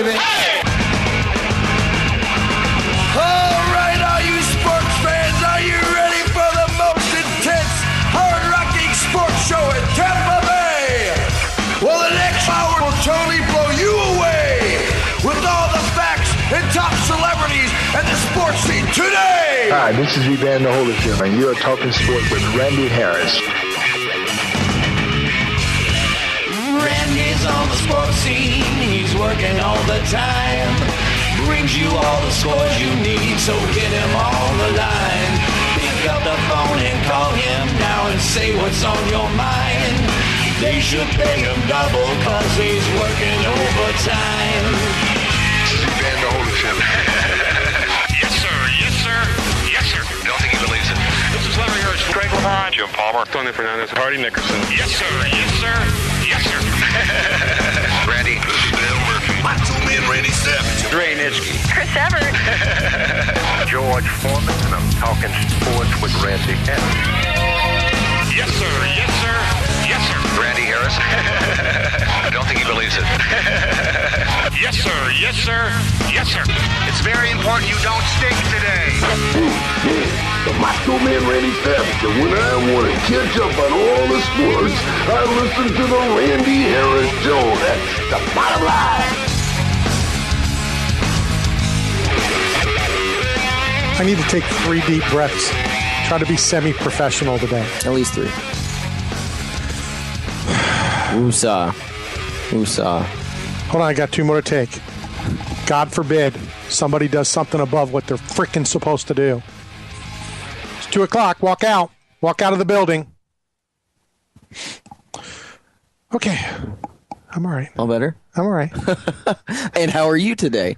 baby. Hey! All right, all you sports fans, are you ready for the most intense, hard-rocking sports show in Tampa Bay? Well, the next hour will totally blow you away with all the facts and top celebrities and the sports scene today. Hi, this is Elite Vandals, and you are talking sports with Randy Harris. Randy's on the sports scene, he's working all the time. Brings you all the scores you need, so get him on the line. Pick up the phone and call him now and say what's on your mind. They should pay him double, cause he's working overtime. This is Elite Vandals. Yes, sir. Yes, sir. Yes, sir. Don't think he believes it. This is Larry Hirsch, Greg LeBron, Jim Palmer, Tony Fernandez, Hardy Nickerson. Yes, sir. Yes, sir. Yes, sir. Randy. Bill Murphy. My two-man Randy Sapp. Dre Nitschke. Chris Evert. George Foreman, and I'm talking sports with Randy Harris. Yes, sir. Yes, sir. Yes, sir. Randy Harris. I don't think he believes it. Yes, sir. Yes, sir. Yes, sir. It's very important you don't stink today. The Macho Man Randy Savage, and when I want to catch up on all the sports, I listen to the Randy Harris Show. That's the bottom line. I need to take 3 deep breaths. Try to be semi-professional today. At least 3. Woosah. Woosah. Hold on, I got 2 more to take. God forbid somebody does something above what they're freaking supposed to do. It's 2 o'clock. Walk out. Walk out of the building. Okay. I'm all right. All better? I'm all right. And how are you today?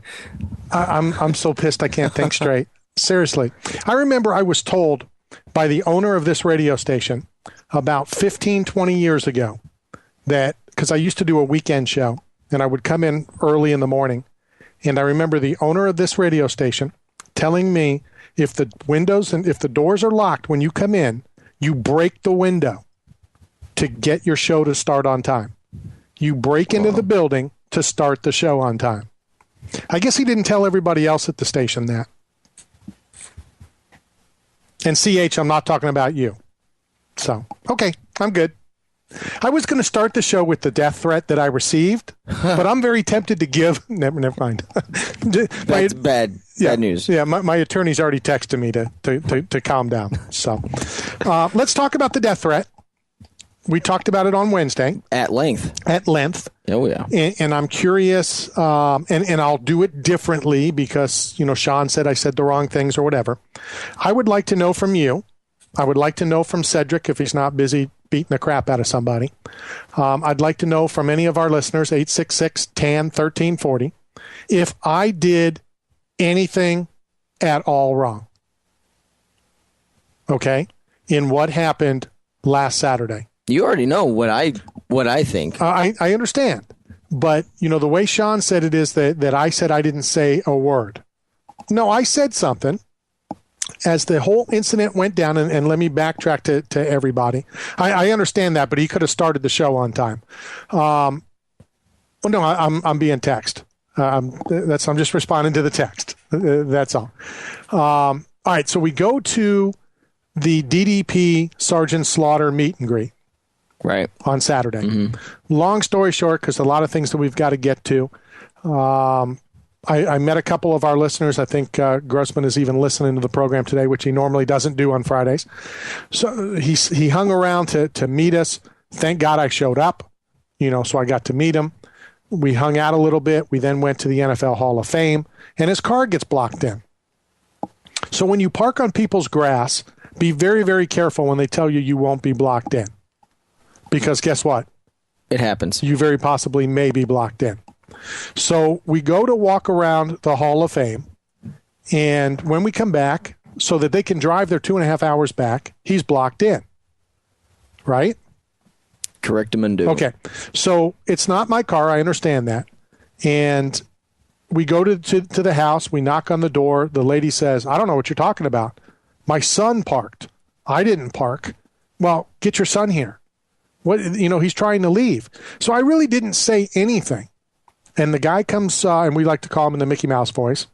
I'm so pissed I can't think straight. Seriously. I remember I was told by the owner of this radio station about 15, 20 years ago that, because I used to do a weekend show, and I would come in early in the morning, and I remember the owner of this radio station telling me if the windows and if the doors are locked when you come in, you break the window to get your show to start on time. You break into the building to start the show on time. I guess he didn't tell everybody else at the station that. And CH, I'm not talking about you. So, okay, I'm good. I was going to start the show with the death threat that I received, but I'm very tempted to give. Never mind. That's bad news. Yeah, my attorney's already texted me to calm down. So, let's talk about the death threat. We talked about it on Wednesday. At length. Oh, yeah. And I'm curious, and I'll do it differently because, Sean said I said the wrong things or whatever. I would like to know from you. I would like to know from Cedric if he's not busy beating the crap out of somebody. I'd like to know from any of our listeners, 866-TAN-1340, if I did anything at all wrong. Okay? In what happened last Saturday. You already know what I think. I understand. But, the way Sean said it is that I said I didn't say a word. No, I said something. As the whole incident went down, and let me backtrack to everybody. I understand that, but he could have started the show on time. I'm being text. I'm just responding to the text. That's all. All right, so we go to the DDP Sergeant Slaughter meet and greet. Right. On Saturday. Mm-hmm. Long story short, because a lot of things that we've got to get to. I met a couple of our listeners. I think Grossman is even listening to the program today, which he normally doesn't do on Fridays. So he hung around to meet us. Thank God I showed up, so I got to meet him. We hung out a little bit. We then went to the NFL Hall of Fame, and his car gets blocked in. So when you park on people's grass, be very, very careful when they tell you won't be blocked in. Because guess what? It happens. You very possibly may be blocked in. So we go to walk around the Hall of Fame, and when we come back, so that they can drive their 2.5 hours back, he's blocked in. Right? Correct him and do. Okay. So it's not my car. I understand that. And we go to the house. We knock on the door. The lady says, I don't know what you're talking about. My son parked. I didn't park. Well, get your son here. He's trying to leave. So I really didn't say anything. And the guy comes, and we like to call him in the Mickey Mouse voice.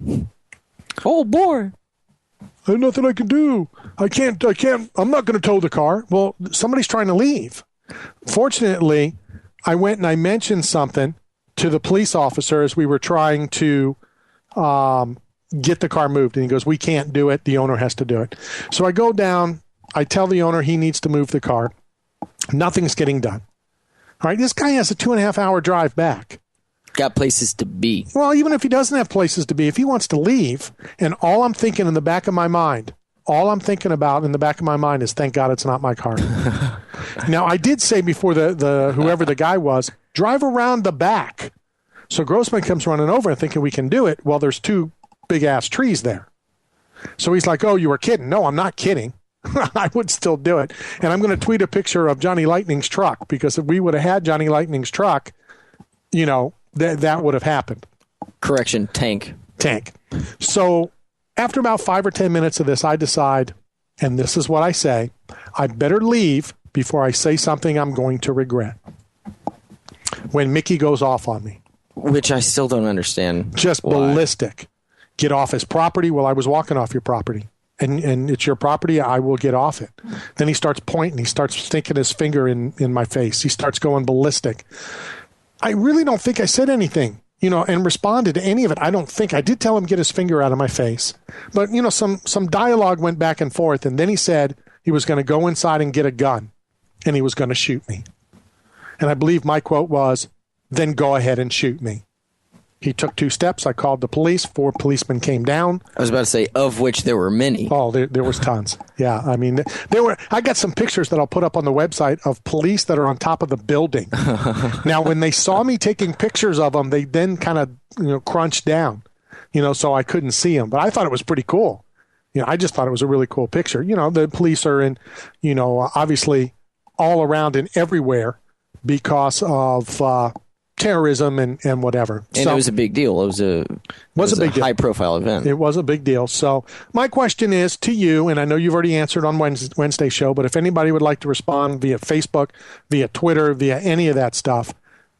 Oh, boy. There's nothing I can do. I can't, I'm not going to tow the car. Well, somebody's trying to leave. Fortunately, I went and I mentioned something to the police officer as we were trying to get the car moved. And he goes, we can't do it. The owner has to do it. So I go down. I tell the owner he needs to move the car. Nothing's getting done. All right, this guy has a 2.5-hour drive back. Got places to be. Well, even if he doesn't have places to be, if he wants to leave, and all I'm thinking in the back of my mind, is thank God it's not my car. Now, I did say before the whoever the guy was, drive around the back. So Grossman comes running over and thinking we can do it. Well, there's 2 big-ass trees there. So he's like, oh, you were kidding. No, I'm not kidding. I would still do it. And I'm going to tweet a picture of Johnny Lightning's truck, because if we would have had Johnny Lightning's truck, that would have happened. Correction, tank. So after about 5 or 10 minutes of this, I decide, and this is what I say, I better leave before I say something I'm going to regret. When Mickey goes off on me. Which I still don't understand. Just why. Ballistic. Get off his property. Well, I was walking off your property. And it's your property, I will get off it. Then he starts pointing. He starts sticking his finger in my face. He starts going ballistic. I really don't think I said anything, and responded to any of it. I don't think. I did tell him get his finger out of my face. But, some dialogue went back and forth, and then he said he was going to go inside and get a gun, and he was going to shoot me. And I believe my quote was, then go ahead and shoot me. He took 2 steps. I called the police. 4 policemen came down. I was about to say, of which there were many. Oh, there was tons. Yeah, I mean, there were. I got some pictures that I'll put up on the website of police that are on top of the building. Now, when they saw me taking pictures of them, they then kind of crunched down, so I couldn't see them. But I thought it was pretty cool. I just thought it was a really cool picture. The police are in, obviously all around and everywhere because of terrorism and whatever. And so, it was a big deal. It was a big deal. High-profile event. It was a big deal. So my question is to you, and I know you've already answered on Wednesday's show, but if anybody would like to respond via Facebook, via Twitter, via any of that stuff,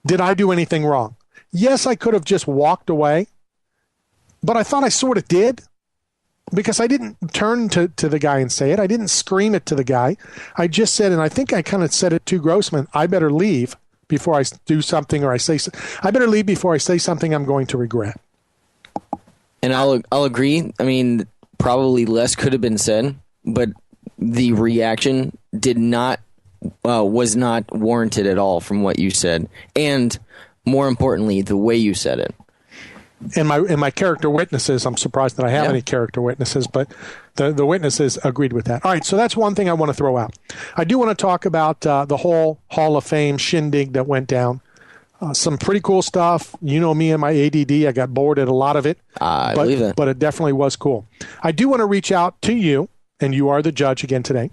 did I do anything wrong? Yes, I could have just walked away, but I thought I sort of did, because I didn't turn to the guy and say it. I didn't scream it to the guy. I just said, and I think I kind of said it to Grossman, I better leave before I do something, or I better leave before I say something I'm going to regret. And I'll agree. I mean, probably less could have been said, but the reaction was not warranted at all from what you said, and more importantly, the way you said it. And my character witnesses, I'm surprised that I have any character witnesses, but the witnesses agreed with that. All right, so that's one thing I want to throw out. I do want to talk about the whole Hall of Fame shindig that went down. Some pretty cool stuff. Me and my ADD, I got bored at a lot of it. I believe that. But it definitely was cool. I do want to reach out to you, and you are the judge again today.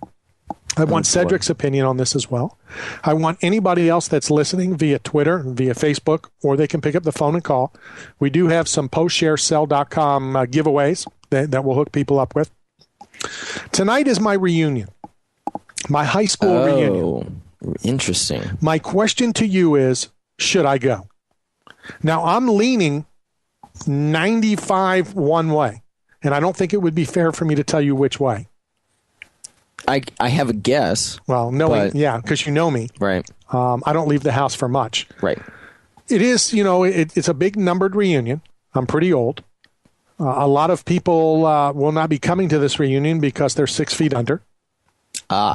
I want Cedric's opinion on this as well. I want anybody else that's listening via Twitter, via Facebook, or they can pick up the phone and call. We do have some postsharesell.com giveaways that we'll hook people up with. Tonight is my reunion, my high school reunion. Interesting. My question to you is, should I go? Now, I'm leaning 95 one way, and I don't think it would be fair for me to tell you which way. I have a guess. Well, because you know me. Right. I don't leave the house for much. Right. It is, it's a big numbered reunion. I'm pretty old. A lot of people will not be coming to this reunion because they're 6 feet under.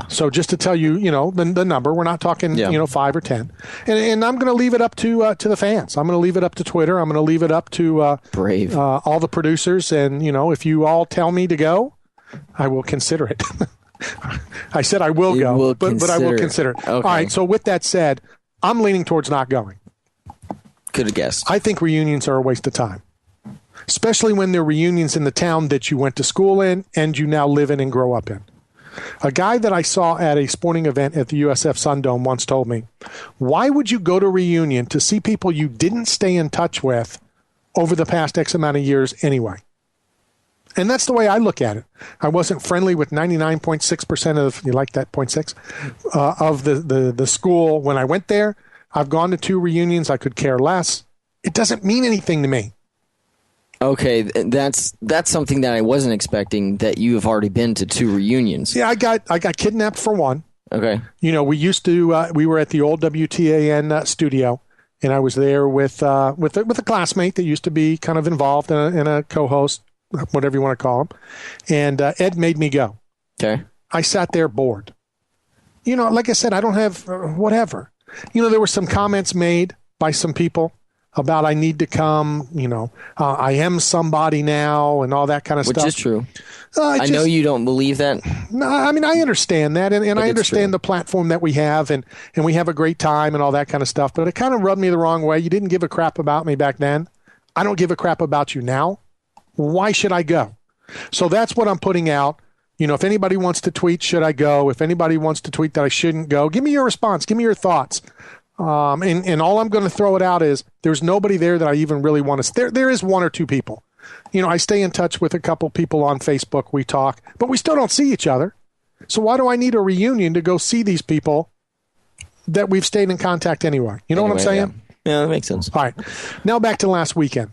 So just to tell you, the number, we're not talking, 5 or 10. And I'm going to leave it up to the fans. I'm going to leave it up to Twitter. I'm going to leave it up to brave all the producers. And, if you all tell me to go, I will consider it. I said I will go, but I will consider it. Okay. All right, so with that said, I'm leaning towards not going. Could have guessed. I think reunions are a waste of time, especially when they're reunions in the town that you went to school in and you now live in and grow up in. A guy that I saw at a sporting event at the USF Sundome once told me, why would you go to a reunion to see people you didn't stay in touch with over the past X amount of years anyway? And that's the way I look at it. I wasn't friendly with 99.6% of, you like that 0.6, of the school when I went there. I've gone to 2 reunions. I could care less. It doesn't mean anything to me. Okay, that's something that I wasn't expecting, that you have already been to 2 reunions. Yeah, I got kidnapped for one. Okay. We were at the old WTAN studio, and I was there with a classmate that used to be kind of involved in a co-host, whatever you want to call him, and Ed made me go. Okay. I sat there bored. Like I said, I don't have whatever. There were some comments made by some people about I need to come, I am somebody now and all that kind of stuff. Which is true. I know you don't believe that. No, I mean, I understand that, and I understand the platform that we have, and we have a great time and all that kind of stuff, but it kind of rubbed me the wrong way. You didn't give a crap about me back then. I don't give a crap about you now. Why should I go? So that's what I'm putting out. If anybody wants to tweet, should I go? If anybody wants to tweet that I shouldn't go, give me your response. Give me your thoughts. And all I'm going to throw it out is there's nobody there that I even really want to. There is 1 or 2 people. I stay in touch with a couple people on Facebook. We talk, but we still don't see each other. So why do I need a reunion to go see these people that we've stayed in contact anyway? You know what I'm saying? Yeah, that makes sense. All right. Now back to last weekend.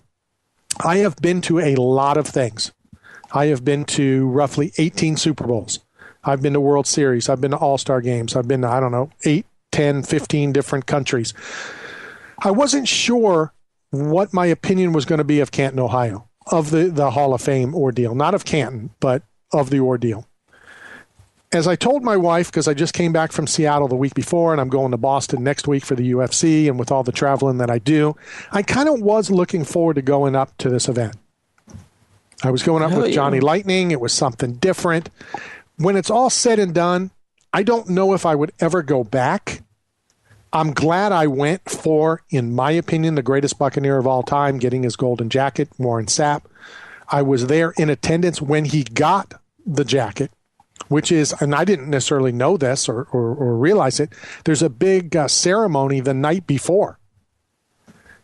I have been to a lot of things. I have been to roughly 18 Super Bowls. I've been to World Series. I've been to All-Star games. I've been to, 8, 10, 15 different countries. I wasn't sure what my opinion was going to be of Canton, Ohio, of the Hall of Fame ordeal. Not of Canton, but of the ordeal. As I told my wife, because I just came back from Seattle the week before, and I'm going to Boston next week for the UFC, and with all the traveling that I do, I kind of was looking forward to going up to this event. I was going up with Johnny Lightning. It was something different. When it's all said and done, I don't know if I would ever go back. I'm glad I went for, in my opinion, the greatest Buccaneer of all time, getting his golden jacket, Warren Sapp. I was there in attendance when he got the jacket, which is, and I didn't necessarily know this or realize it, there's a big ceremony the night before.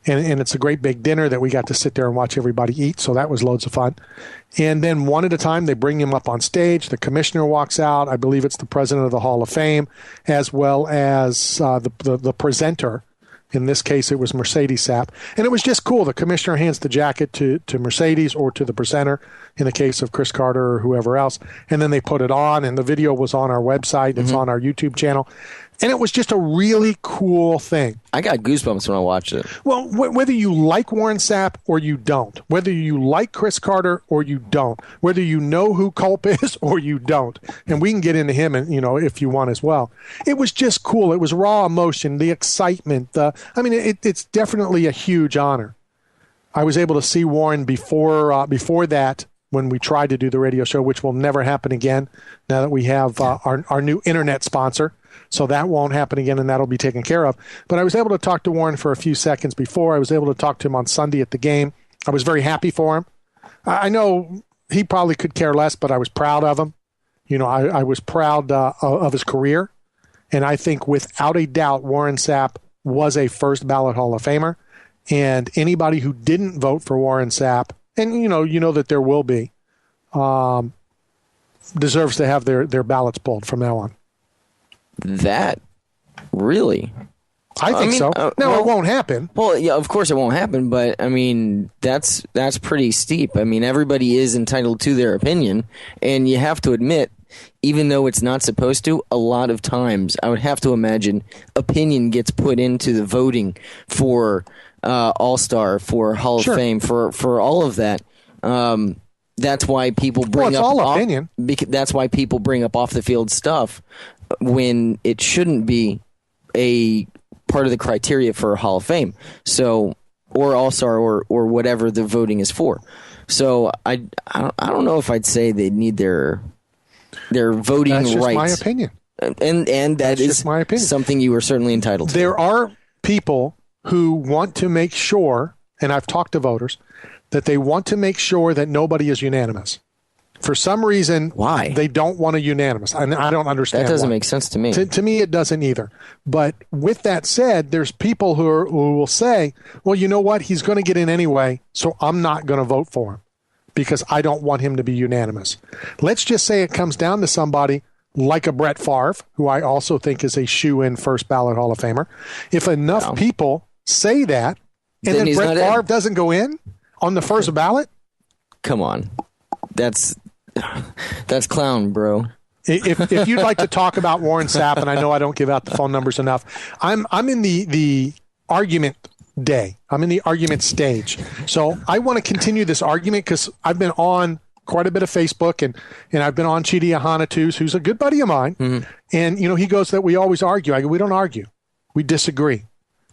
And it's a great big dinner that we got to sit there and watch everybody eat, so that was loads of fun. And then one at a time, they bring him up on stage. The commissioner walks out. I believe it's the president of the Hall of Fame, as well as the presenter. In this case, it was Mercedes Sapp. And it was just cool. The commissioner hands the jacket to Mercedes or to the presenter, in the case of Chris Carter or whoever else. And then they put it on, and the video was on our website. It's on our YouTube channel. And it was just a really cool thing. I got goosebumps when I watched it. Well, whether you like Warren Sapp or you don't, whether you like Chris Carter or you don't, whether you know who Culp is or you don't, and we can get into him, and if you want as well. It was just cool. It was raw emotion, the excitement. It's definitely a huge honor. I was able to see Warren before that when we tried to do the radio show, which will never happen again now that we have our new internet sponsor. So that won't happen again, and that'll be taken care of. But I was able to talk to Warren for a few seconds before. I was able to talk to him on Sunday at the game. I was very happy for him. I know he probably could care less, but I was proud of him. I was proud of his career. And I think without a doubt, Warren Sapp was a first ballot Hall of Famer. And anybody who didn't vote for Warren Sapp, and you know that there will be, deserves to have their ballots pulled from now on. That really? I think so. It won't happen. Well, yeah, of course it won't happen, but that's pretty steep. Everybody is entitled to their opinion, and you have to admit, even though it's not supposed to, a lot of times I would have to imagine opinion gets put into the voting for All-Star, for Hall of Fame, for all of that. That's why people bring up all opinion. That's why people bring up off the field stuff when it shouldn't be a part of the criteria for Hall of Fame. So, or All-Star, or whatever the voting is for. So I don't know if I'd say they need their voting rights. That's just my opinion. And that's just my opinion. Something you are certainly entitled to. There are people who want to make sure, and I've talked to voters, that they want to make sure that nobody is unanimous. For some reason, why they don't want a unanimous. I don't understand. That doesn't why. Make sense to me. To me, it doesn't either. But with that said, there's people who will say, well, you know what? He's going to get in anyway, so I'm not going to vote for him because I don't want him to be unanimous. Let's just say it comes down to somebody like a Brett Favre, who I also think is a shoe-in first ballot Hall of Famer. If enough people say that, and then Brett Favre doesn't go in on the first ballot? Come on. That's clown, bro. If you'd like to talk about Warren Sapp, and I know I don't give out the phone numbers enough, I'm in the argument day. I'm in the argument stage. So I want to continue this argument because I've been on quite a bit of Facebook, and I've been on Chidi Ahana, who's a good buddy of mine. Mm-hmm. And, he goes that we always argue. I go, we don't argue. We disagree.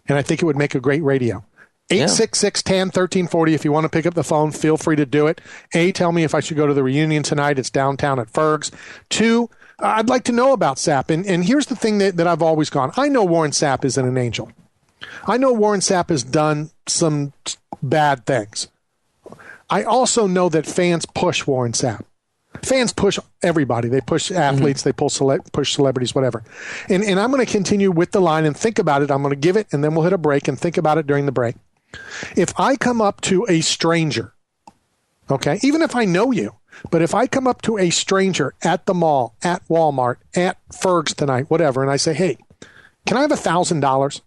And I think it would make a great radio. 866-10-1340. If you want to pick up the phone, feel free to do it. A, tell me if I should go to the reunion tonight. It's downtown at Ferg's. 2, I'd like to know about Sapp. And here's the thing that I've always gone. I know Warren Sapp isn't an angel. I know Warren Sapp has done some bad things. I also know that fans push Warren Sapp. Fans push everybody. They push athletes. Mm-hmm. They push celebrities, whatever. And I'm going to continue with the line and think about it. I'm going to give it, and then we'll hit a break and think about it during the break. If I come up to a stranger, okay, even if I know you, but if I come up to a stranger at the mall, at Walmart, at Ferg's tonight, whatever, and I say, hey, can I have $1,000?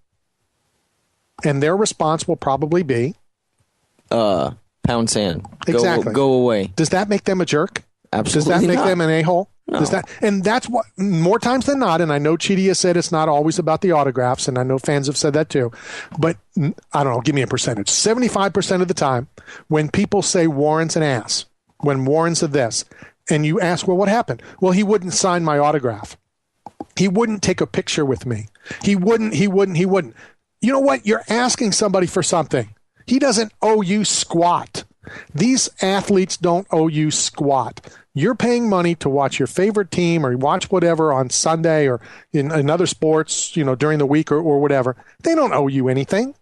And their response will probably be, pound sand. Exactly. Go away. Does that make them a jerk? Absolutely. Does that make not. them an a-hole? No. And that's what, more times than not, and I know Chidi has said it's not always about the autographs, and I know fans have said that too, but I don't know, give me a percentage. 75% of the time, when people say Warren's an ass, when Warren's a this, and you ask, well, what happened? Well, he wouldn't sign my autograph. He wouldn't take a picture with me. He wouldn't. You know what? You're asking somebody for something. He doesn't owe you squat. These athletes don't owe you squat. You're paying money to watch your favorite team or watch whatever on Sunday or in other sports, during the week or whatever. They don't owe you anything.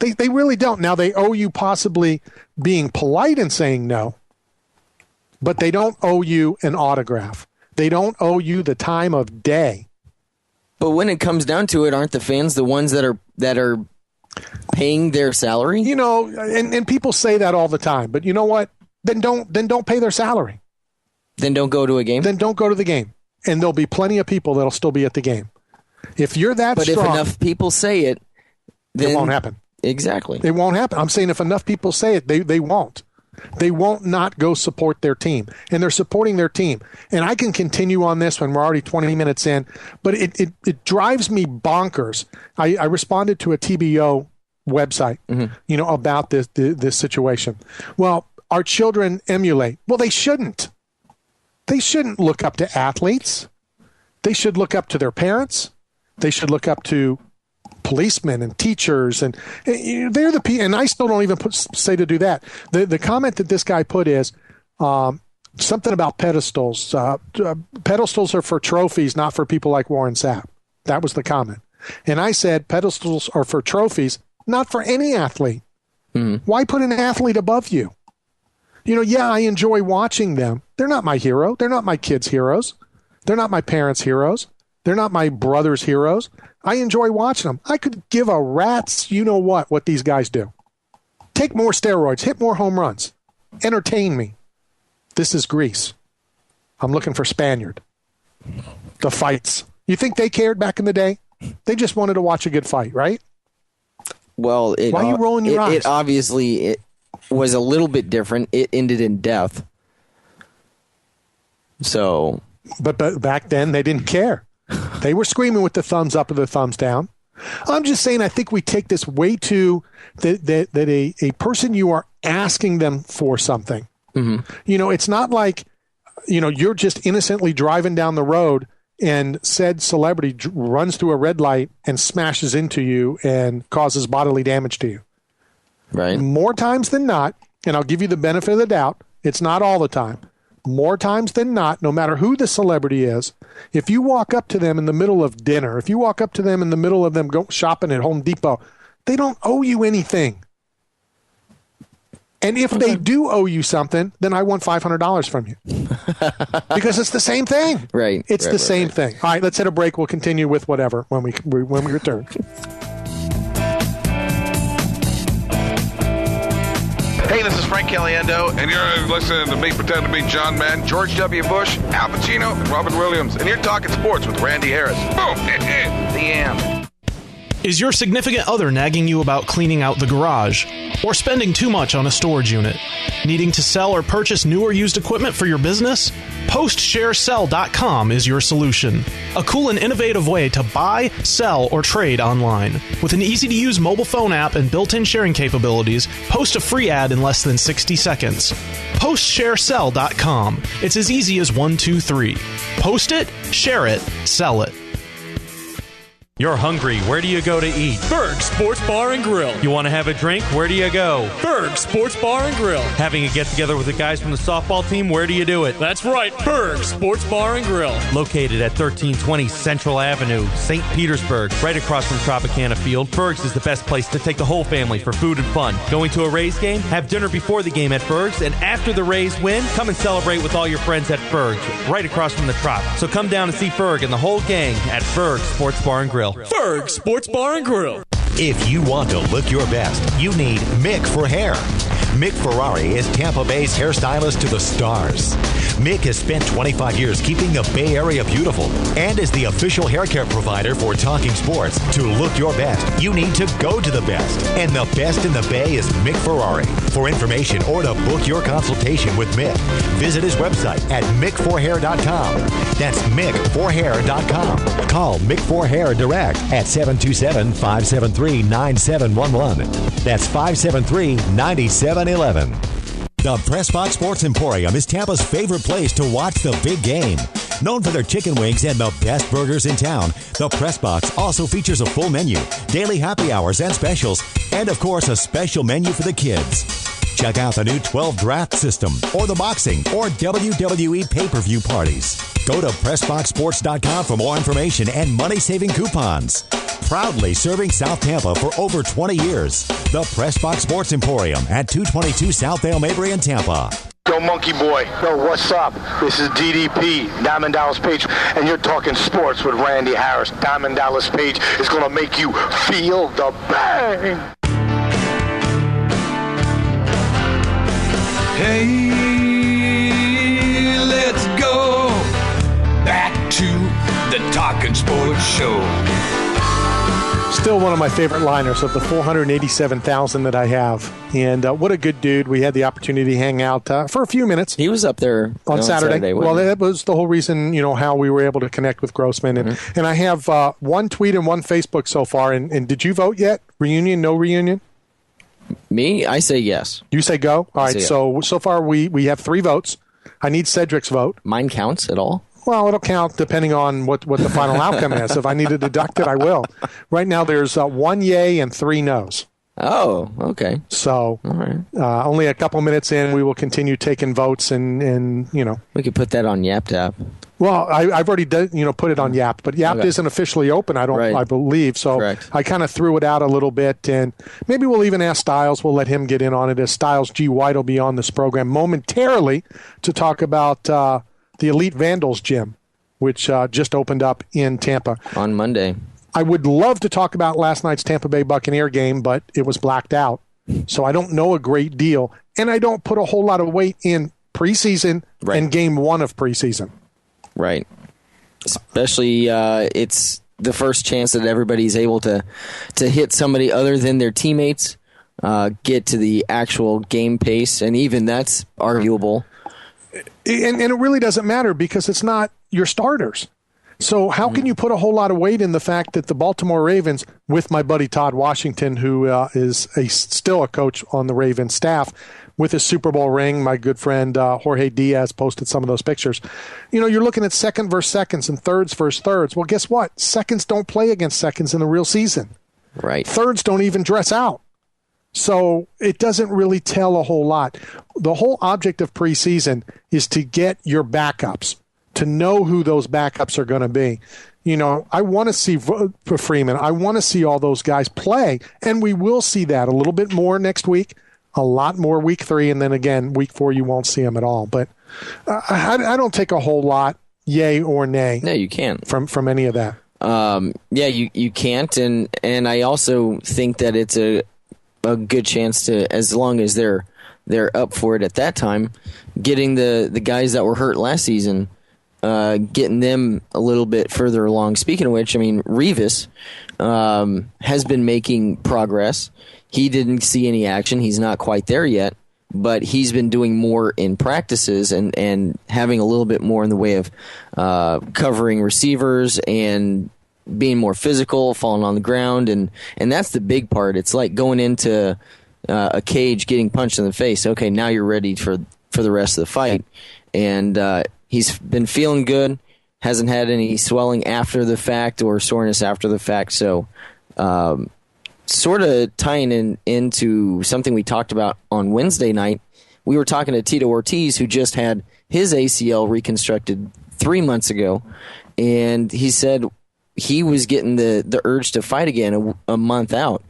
They really don't. Now, they owe you possibly being polite and saying no, but they don't owe you an autograph. They don't owe you the time of day. But when it comes down to it, aren't the fans the ones that are paying their salary? And people say that all the time. But you know what? Then don't pay their salary. Then don't go to a game? Then don't go to the game. And there'll be plenty of people that'll still be at the game. If you're that strong... But if enough people say it, then... It won't happen. Exactly. It won't happen. I'm saying if enough people say it, they won't. They won't not go support their team. And they're supporting their team. And I can continue on this when we're already 20 minutes in, but it drives me bonkers. I responded to a TBO website, about this situation. Well, our children emulate. Well, they shouldn't. They shouldn't look up to athletes. They should look up to their parents. They should look up to policemen and teachers, and they're the people. And I still don't even say to do that. The comment that this guy put is something about pedestals. Pedestals are for trophies, not for people like Warren Sapp. That was the comment. And I said pedestals are for trophies, not for any athlete. Mm-hmm. Why put an athlete above you? I enjoy watching them. They're not my hero. They're not my kids' heroes. They're not my parents' heroes. They're not my brother's heroes. I enjoy watching them. I could give a rat's what these guys do. Take more steroids, hit more home runs, entertain me. This is Greece. I'm looking for Spaniard. The fights. You think they cared back in the day? They just wanted to watch a good fight, right? Well, why are you rolling your eyes? It obviously was a little bit different. It ended in death. So, but back then they didn't care. They were screaming with the thumbs up or the thumbs down. I'm just saying, I think we take this way too that a person, you are asking them for something. Mm-hmm. It's not like, you're just innocently driving down the road and said celebrity runs through a red light and smashes into you and causes bodily damage to you. Right. More times than not, and I'll give you the benefit of the doubt, it's not all the time. More times than not, no matter who the celebrity is, if you walk up to them in the middle of dinner, if you walk up to them in the middle of them go shopping at Home Depot, they don't owe you anything. And if they do owe you something, then I want $500 from you. Because it's the same thing. Right. It's the same thing. All right, let's hit a break. We'll continue with whatever when we return. Hey, this is Frank Caliendo, And you're listening to me pretend to be John Madden, George W. Bush, Al Pacino, Robert Williams. and you're talking sports with Randy Harris. Boom! The Am. Is your significant other nagging you about cleaning out the garage? Or spending too much on a storage unit? Needing to sell or purchase new or used equipment for your business? PostShareSell.com is your solution. A cool and innovative way to buy, sell, or trade online. With an easy-to-use mobile phone app and built-in sharing capabilities, post a free ad in less than 60 seconds. PostShareSell.com. It's as easy as 1, 2, 3. Post it, share it, sell it. You're hungry. Where do you go to eat? Berg Sports Bar and Grill. You want to have a drink? Where do you go? Berg Sports Bar and Grill. Having a get-together with the guys from the softball team? Where do you do it? That's right, Berg Sports Bar and Grill. Located at 1320 Central Avenue, St. Petersburg, right across from Tropicana Field, Berg's is the best place to take the whole family for food and fun. Going to a Rays game? Have dinner before the game at Berg's, and after the Rays win, come and celebrate with all your friends at Berg's, right across from the Trop. So come down and see Berg and the whole gang at Berg Sports Bar and Grill. Berg Sports Bar and Grill. If you want to look your best, you need Mick for hair. Mick Ferrari is Tampa Bay's hairstylist to the stars. Mick has spent 25 years keeping the Bay Area beautiful and is the official hair care provider for Talking Sports. To look your best, you need to go to the best. And the best in the Bay is Mick Ferrari. For information or to book your consultation with Mick, visit his website at mickforhair.com. That's mickforhair.com. Call Mick for Hair direct at 727-573-9711. That's 573-9711. The Pressbox Sports Emporium is Tampa's favorite place to watch the big game. Known for their chicken wings and the best burgers in town, the Pressbox also features a full menu, daily happy hours and specials, and of course a special menu for the kids. Check out the new 12 draft system or the boxing or WWE pay-per-view parties. Go to PressboxSports.com for more information and money-saving coupons. Proudly serving South Tampa for over 20 years. The Pressbox Sports Emporium at 222 South Dale Mabry in Tampa. Yo, Monkey Boy. Yo, what's up? This is DDP, Diamond Dallas Page, and you're talking sports with Randy Harris. Diamond Dallas Page is going to make you feel the bang. Hey, let's go back to the Talking Sports Show. Still one of my favorite liners of the 487,000 that I have. And what a good dude. We had the opportunity to hang out for a few minutes. He was up there on Saturday. Well, that was the whole reason, how we were able to connect with Grossman. And, and I have one tweet and one Facebook so far. And did you vote yet? Reunion, no reunion? Me? I say yes. You say go? All right. So far we have 3 votes. I need Cedric's vote. Mine counts at all? Well, it'll count depending on what the final outcome is. If I need to deduct it, I will. Right now, there's 1 yay and 3 no's. Oh, okay. So, all right. Only a couple minutes in, we will continue taking votes, and we could put that on YapTap. Well, I've already put it on Yap, but Yap isn't officially open. I believe. So correct. I kind of threw it out a little bit, and maybe we'll even ask Stylez. We'll let him get in on it, as Stylez G White will be on this program momentarily to talk about the Elite Vandals gym, which just opened up in Tampa on Monday. I would love to talk about last night's Tampa Bay Buccaneer game, but it was blacked out. So I don't know a great deal. And I don't put a whole lot of weight in preseason and game 1 of preseason. Right. Especially it's the first chance that everybody's able to hit somebody other than their teammates, get to the actual game pace, and even that's arguable. And it really doesn't matter because it's not your starters. So how can you put a whole lot of weight in the fact that the Baltimore Ravens, with my buddy Todd Washington, who is still a coach on the Ravens staff, with his Super Bowl ring, my good friend Jorge Diaz posted some of those pictures. You're looking at second versus seconds and thirds versus thirds. Well, guess what? Seconds don't play against seconds in the real season. Right. Thirds don't even dress out. So it doesn't really tell a whole lot. The whole object of preseason is to get your backups, to know who those backups are going to be. I want to see Freeman. I want to see all those guys play, and we will see that a little bit more next week, a lot more week 3, and then again, week 4, you won't see them at all. But I don't take a whole lot, yay or nay. No, you can't. From any of that. You can't, and I also think that it's a good chance to, as long as they're up for it at that time, getting the guys that were hurt last season getting them a little bit further along. Speaking of which, I mean, Revis has been making progress. He didn't see any action. He's not quite there yet, but he's been doing more in practices and having a little bit more in the way of covering receivers and being more physical, falling on the ground, and that's the big part. It's like going into a cage, getting punched in the face. Okay, now you're ready for the rest of the fight. And he's been feeling good, hasn't had any swelling after the fact or soreness after the fact. So sort of tying into something we talked about on Wednesday night, we were talking to Tito Ortiz, who just had his ACL reconstructed 3 months ago, and he said he was getting the urge to fight again a month out,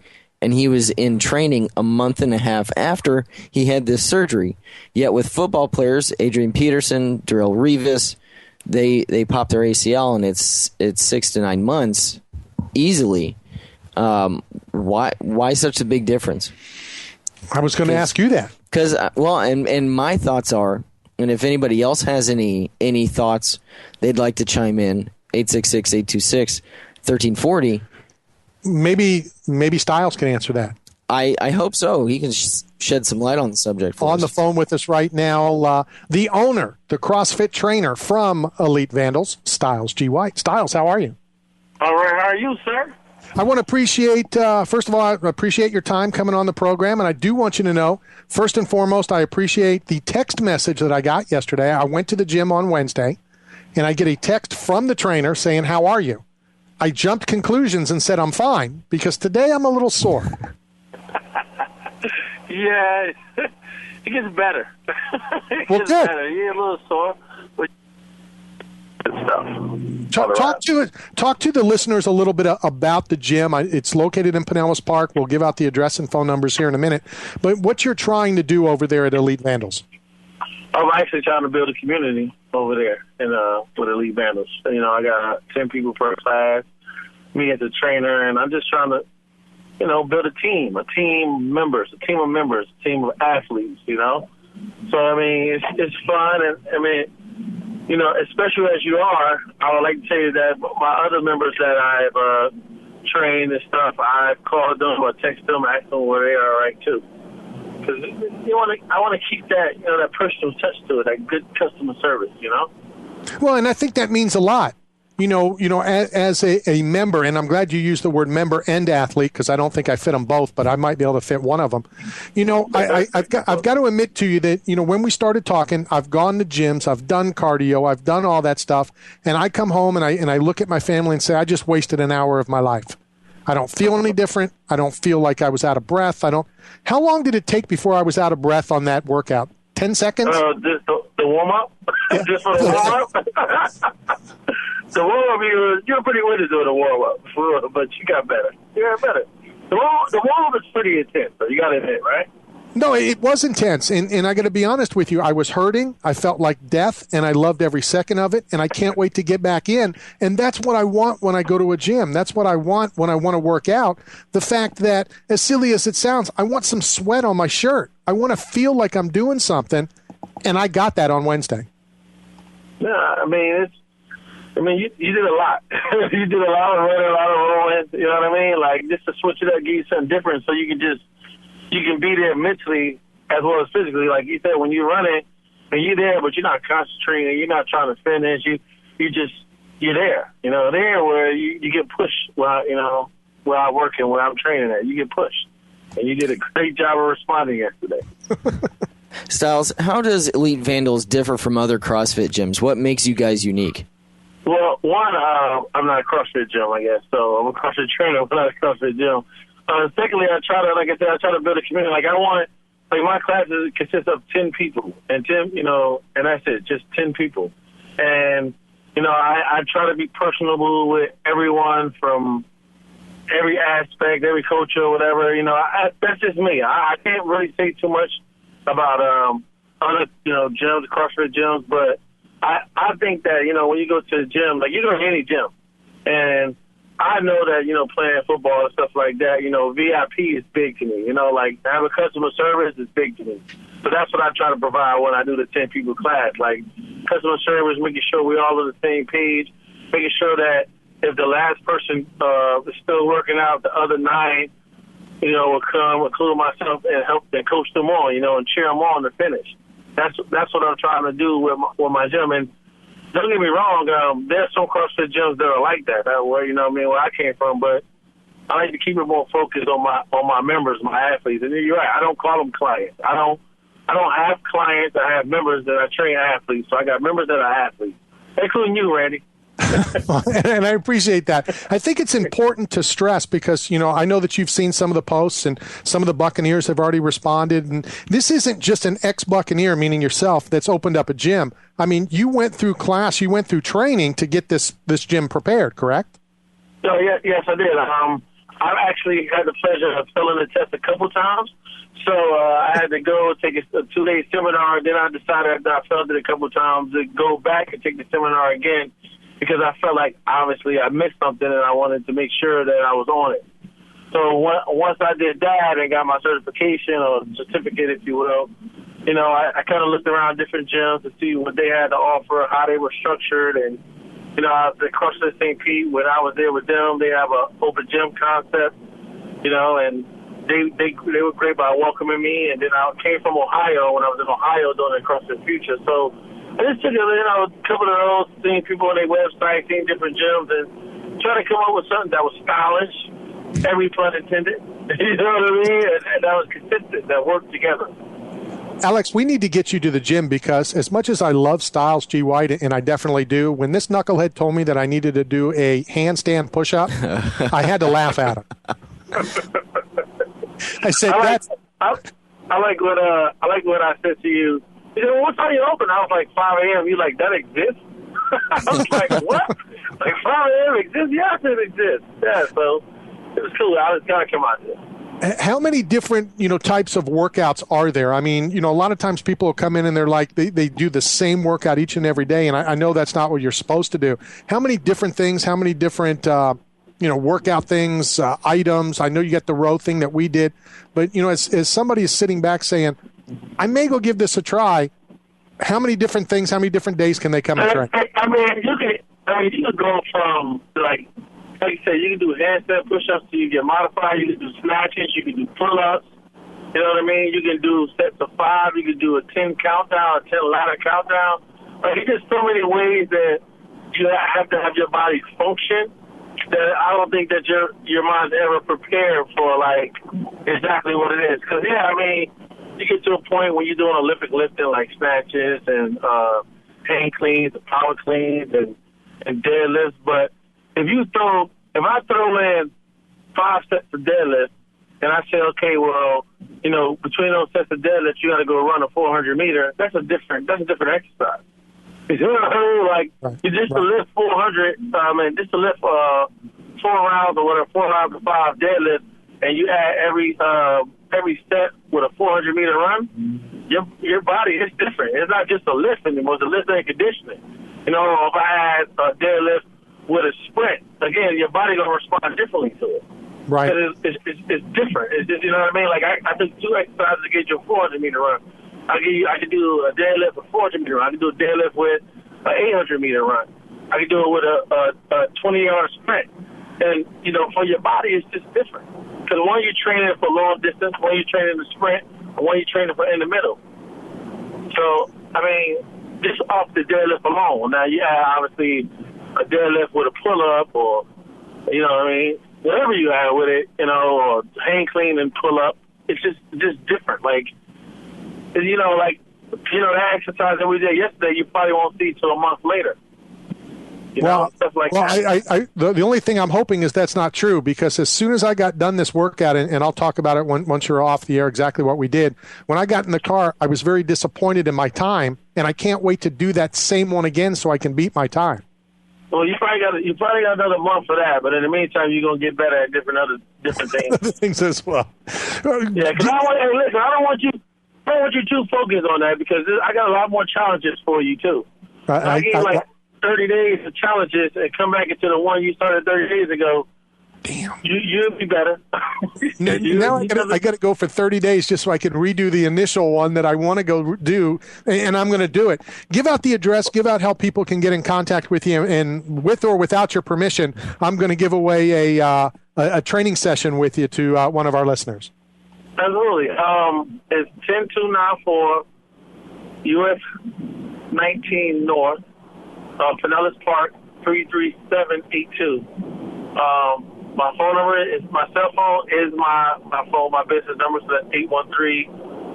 and he was in training a month and a half after he had this surgery. Yet with football players, Adrian Peterson, Darrelle Revis, they pop their ACL, and it's 6 to 9 months easily. Why such a big difference? I was going to ask you that. Because, and my thoughts are, and if anybody else has any thoughts they'd like to chime in, 866-826-1340. Maybe Stylez can answer that. I hope so. He can shed some light on the subject for us. On the phone with us right now, the owner, the CrossFit trainer from Elite Vandals, Stylez G. White. Stylez, how are you? All right. How are you, sir? I want to appreciate, first of all, I appreciate your time coming on the program, and I do want you to know, first and foremost, I appreciate the text message that I got yesterday. I went to the gym on Wednesday, and I get a text from the trainer saying, how are you? I jumped conclusions and said, I'm fine, because today I'm a little sore. Yeah, it gets better. Well, good. Better. You're a little sore, but stuff. Talk to the listeners a little bit about the gym. It's located in Pinellas Park. We'll give out the address and phone numbers here in a minute. But what you're trying to do over there at Elite Vandals? I'm actually trying to build a community over there with Elite Vandals. You know, I got 10 people per class, me as a trainer, and I'm just trying to, build a team of members, a team of athletes, So, I mean, it's fun, and, I mean, especially as you are, I would like to tell you that my other members that I've trained and stuff, I've called them or texted them, asked them where they are right too. Because I want to keep that, that personal touch to it, that good customer service, Well, and I think that means a lot. As a member, and I'm glad you used the word member and athlete, because I don't think I fit them both, but I might be able to fit one of them. I've got to admit to you that, when we started talking, I've gone to gyms, I've done cardio, I've done all that stuff, and I come home and I look at my family and say, I just wasted an hour of my life. I don't feel any different. I don't feel like I was out of breath. How long did it take before I was out of breath on that workout? 10 seconds? The warm-up? Yeah. Just for the warm-up? The warm-up, you're pretty good at doing the warm-up, but you got better. You got better. The warm-up is pretty intense, so you got to admit, right? No, it was intense, and I got to be honest with you. I was hurting. I felt like death, and I loved every second of it, and I can't wait to get back in. And that's what I want when I go to a gym. That's what I want when I want to work out. The fact that, as silly as it sounds, I want some sweat on my shirt. I want to feel like I'm doing something, and I got that on Wednesday. Yeah, you did a lot. You did a lot of running, a lot of rolling. You know what I mean? Like, just to switch it up, give you something different, so you can be there mentally as well as physically. Like you said, when you're running and you're there, but you're not concentrating, you're not trying to finish. You're there. There where you get pushed. Where I work and where I'm training at, you get pushed, and you did a great job of responding yesterday. Stylez, how does Elite Vandals differ from other CrossFit gyms? What makes you guys unique? Well, one, I'm not a CrossFit gym, I guess. So I'm a CrossFit trainer, but not a CrossFit gym. Secondly, I try to build a community. My classes consist of 10 people, and that's it, just 10 people. And, I try to be personable with everyone from every aspect, every coach or whatever. That's just me. I can't really say too much about other, gyms, CrossFit gyms, but I think that, when you go to the gym, like you go to any gym, and I know that, playing football and stuff like that, VIP is big to me. Like to have a customer service is big to me. So that's what I try to provide when I do the 10 people class. Like, customer service, making sure we're all on the same page, making sure that if the last person is still working out, the other 9, will come, including myself, and help and coach them on, and cheer them on to finish. That's what I'm trying to do with my gym. And don't get me wrong, there's some CrossFit gyms that are like that, where where I came from, but I like to keep it more focused on my members, my athletes. And you're right, I don't call them clients. I don't have clients. I have members that I train athletes. So I got members that are athletes, including you, Randy. And I appreciate that. I think it's important to stress because, I know that you've seen some of the posts and some of the Buccaneers have already responded. And this isn't just an ex-Buccaneer, meaning yourself, that's opened up a gym. I mean, you went through class, you went through training to get this gym prepared, correct? Oh, yes, I did. I've actually had the pleasure of failing the test a couple times. So I had to go take a 2-day seminar. Then I decided after I failed it a couple times to go back and take the seminar again, because I felt like obviously I missed something and I wanted to make sure that I was on it. So once I did that and got my certification or certificate, if you will, I kind of looked around different gyms to see what they had to offer, how they were structured. And, the CrossFit St. Pete, when I was there with them, they have an open gym concept, and they were great by welcoming me. And then I came from Ohio when I was in Ohio doing the CrossFit Future. So I just took a couple of those, seeing people on their website, seeing different gyms, and trying to come up with something that was stylish, every pun intended, you know what I mean? And that was consistent, that worked together. Alex, we need to get you to the gym because as much as I love Stylez G White, and I definitely do, when this knucklehead told me that I needed to do a handstand push-up, I had to laugh at him. I said, I like what I said to you. You know, what time you open? I was like 5 a.m. You like, that exists? I was like, what? Like 5 a.m. exists? Yes, it exists. Yeah, so it was cool. I just got to come out there. How many different, types of workouts are there? I mean, a lot of times people will come in and they're like, they do the same workout each and every day. And I know that's not what you're supposed to do. How many different things, how many different, workout things, items? I know you got the row thing that we did, but, as somebody is sitting back saying, I may go give this a try, how many different things, how many different days can they come and try? I mean, you could go from, like you said, you can do handstand push-ups till you get modified. You can do snatches. You can do pull-ups. You know what I mean? You can do sets of 5. You can do a 10 countdown, a 10 ladder countdown. Like, there's just so many ways that you have to have your body function that I don't think that your mind's ever prepared for, like, exactly what it is. Because, you get to a point when you're doing Olympic lifting, like snatches and hang cleans, power cleans, and deadlifts. But if I throw in 5 sets of deadlift, and I say, okay, well, between those sets of deadlifts, you got to go run a 400-meter. That's a different exercise. You know what I mean? Like, you just to lift 400. Just to lift 4 rounds or whatever, 4 rounds of 5 deadlift, and you add every set with a 400-meter run. Your body is different. It's not just a lift anymore. It's a lift and conditioning. If I add a deadlift with a sprint, again, your body gonna respond differently to it. Right. It's different. It's just, you know what I mean? Like I took 2 exercises to get your 400-meter run. I could do a deadlift with 400-meter run. I could do a deadlift with an 800-meter run. I could do it with a 20-yard sprint. And for your body, it's just different. Because one you're training for long distance, one you're training the sprint, and one you're training for in the middle. So just off the deadlift alone. Now you have obviously a deadlift with a pull-up or, whatever you have with it, or hang clean and pull-up. It's just different. Like, that exercise that we did yesterday, you probably won't see till a month later. Stuff like that. The only thing I'm hoping is that's not true, because as soon as I got done this workout, and I'll talk about it once you're off the air, exactly what we did. When I got in the car, I was very disappointed in my time, and I can't wait to do that same one again so I can beat my time. Well, you probably got another month for that, but in the meantime, you're gonna get better at different things. Other things as well. Yeah, because I don't want you too focused on that, because I got a lot more challenges for you too. I gave 30 days of challenges and come back into the one you started 30 days ago. Damn. You'll be better. Now I got to go for 30 days just so I can redo the initial one that I want to go do, and I'm going to do it. Give out the address. Give out how people can get in contact with you, and with or without your permission, I'm going to give away a training session with you to one of our listeners. Absolutely. It's 10294 US 19 North, Pinellas Park, 33782. My phone number is, my cell phone is my phone, my business number, so that's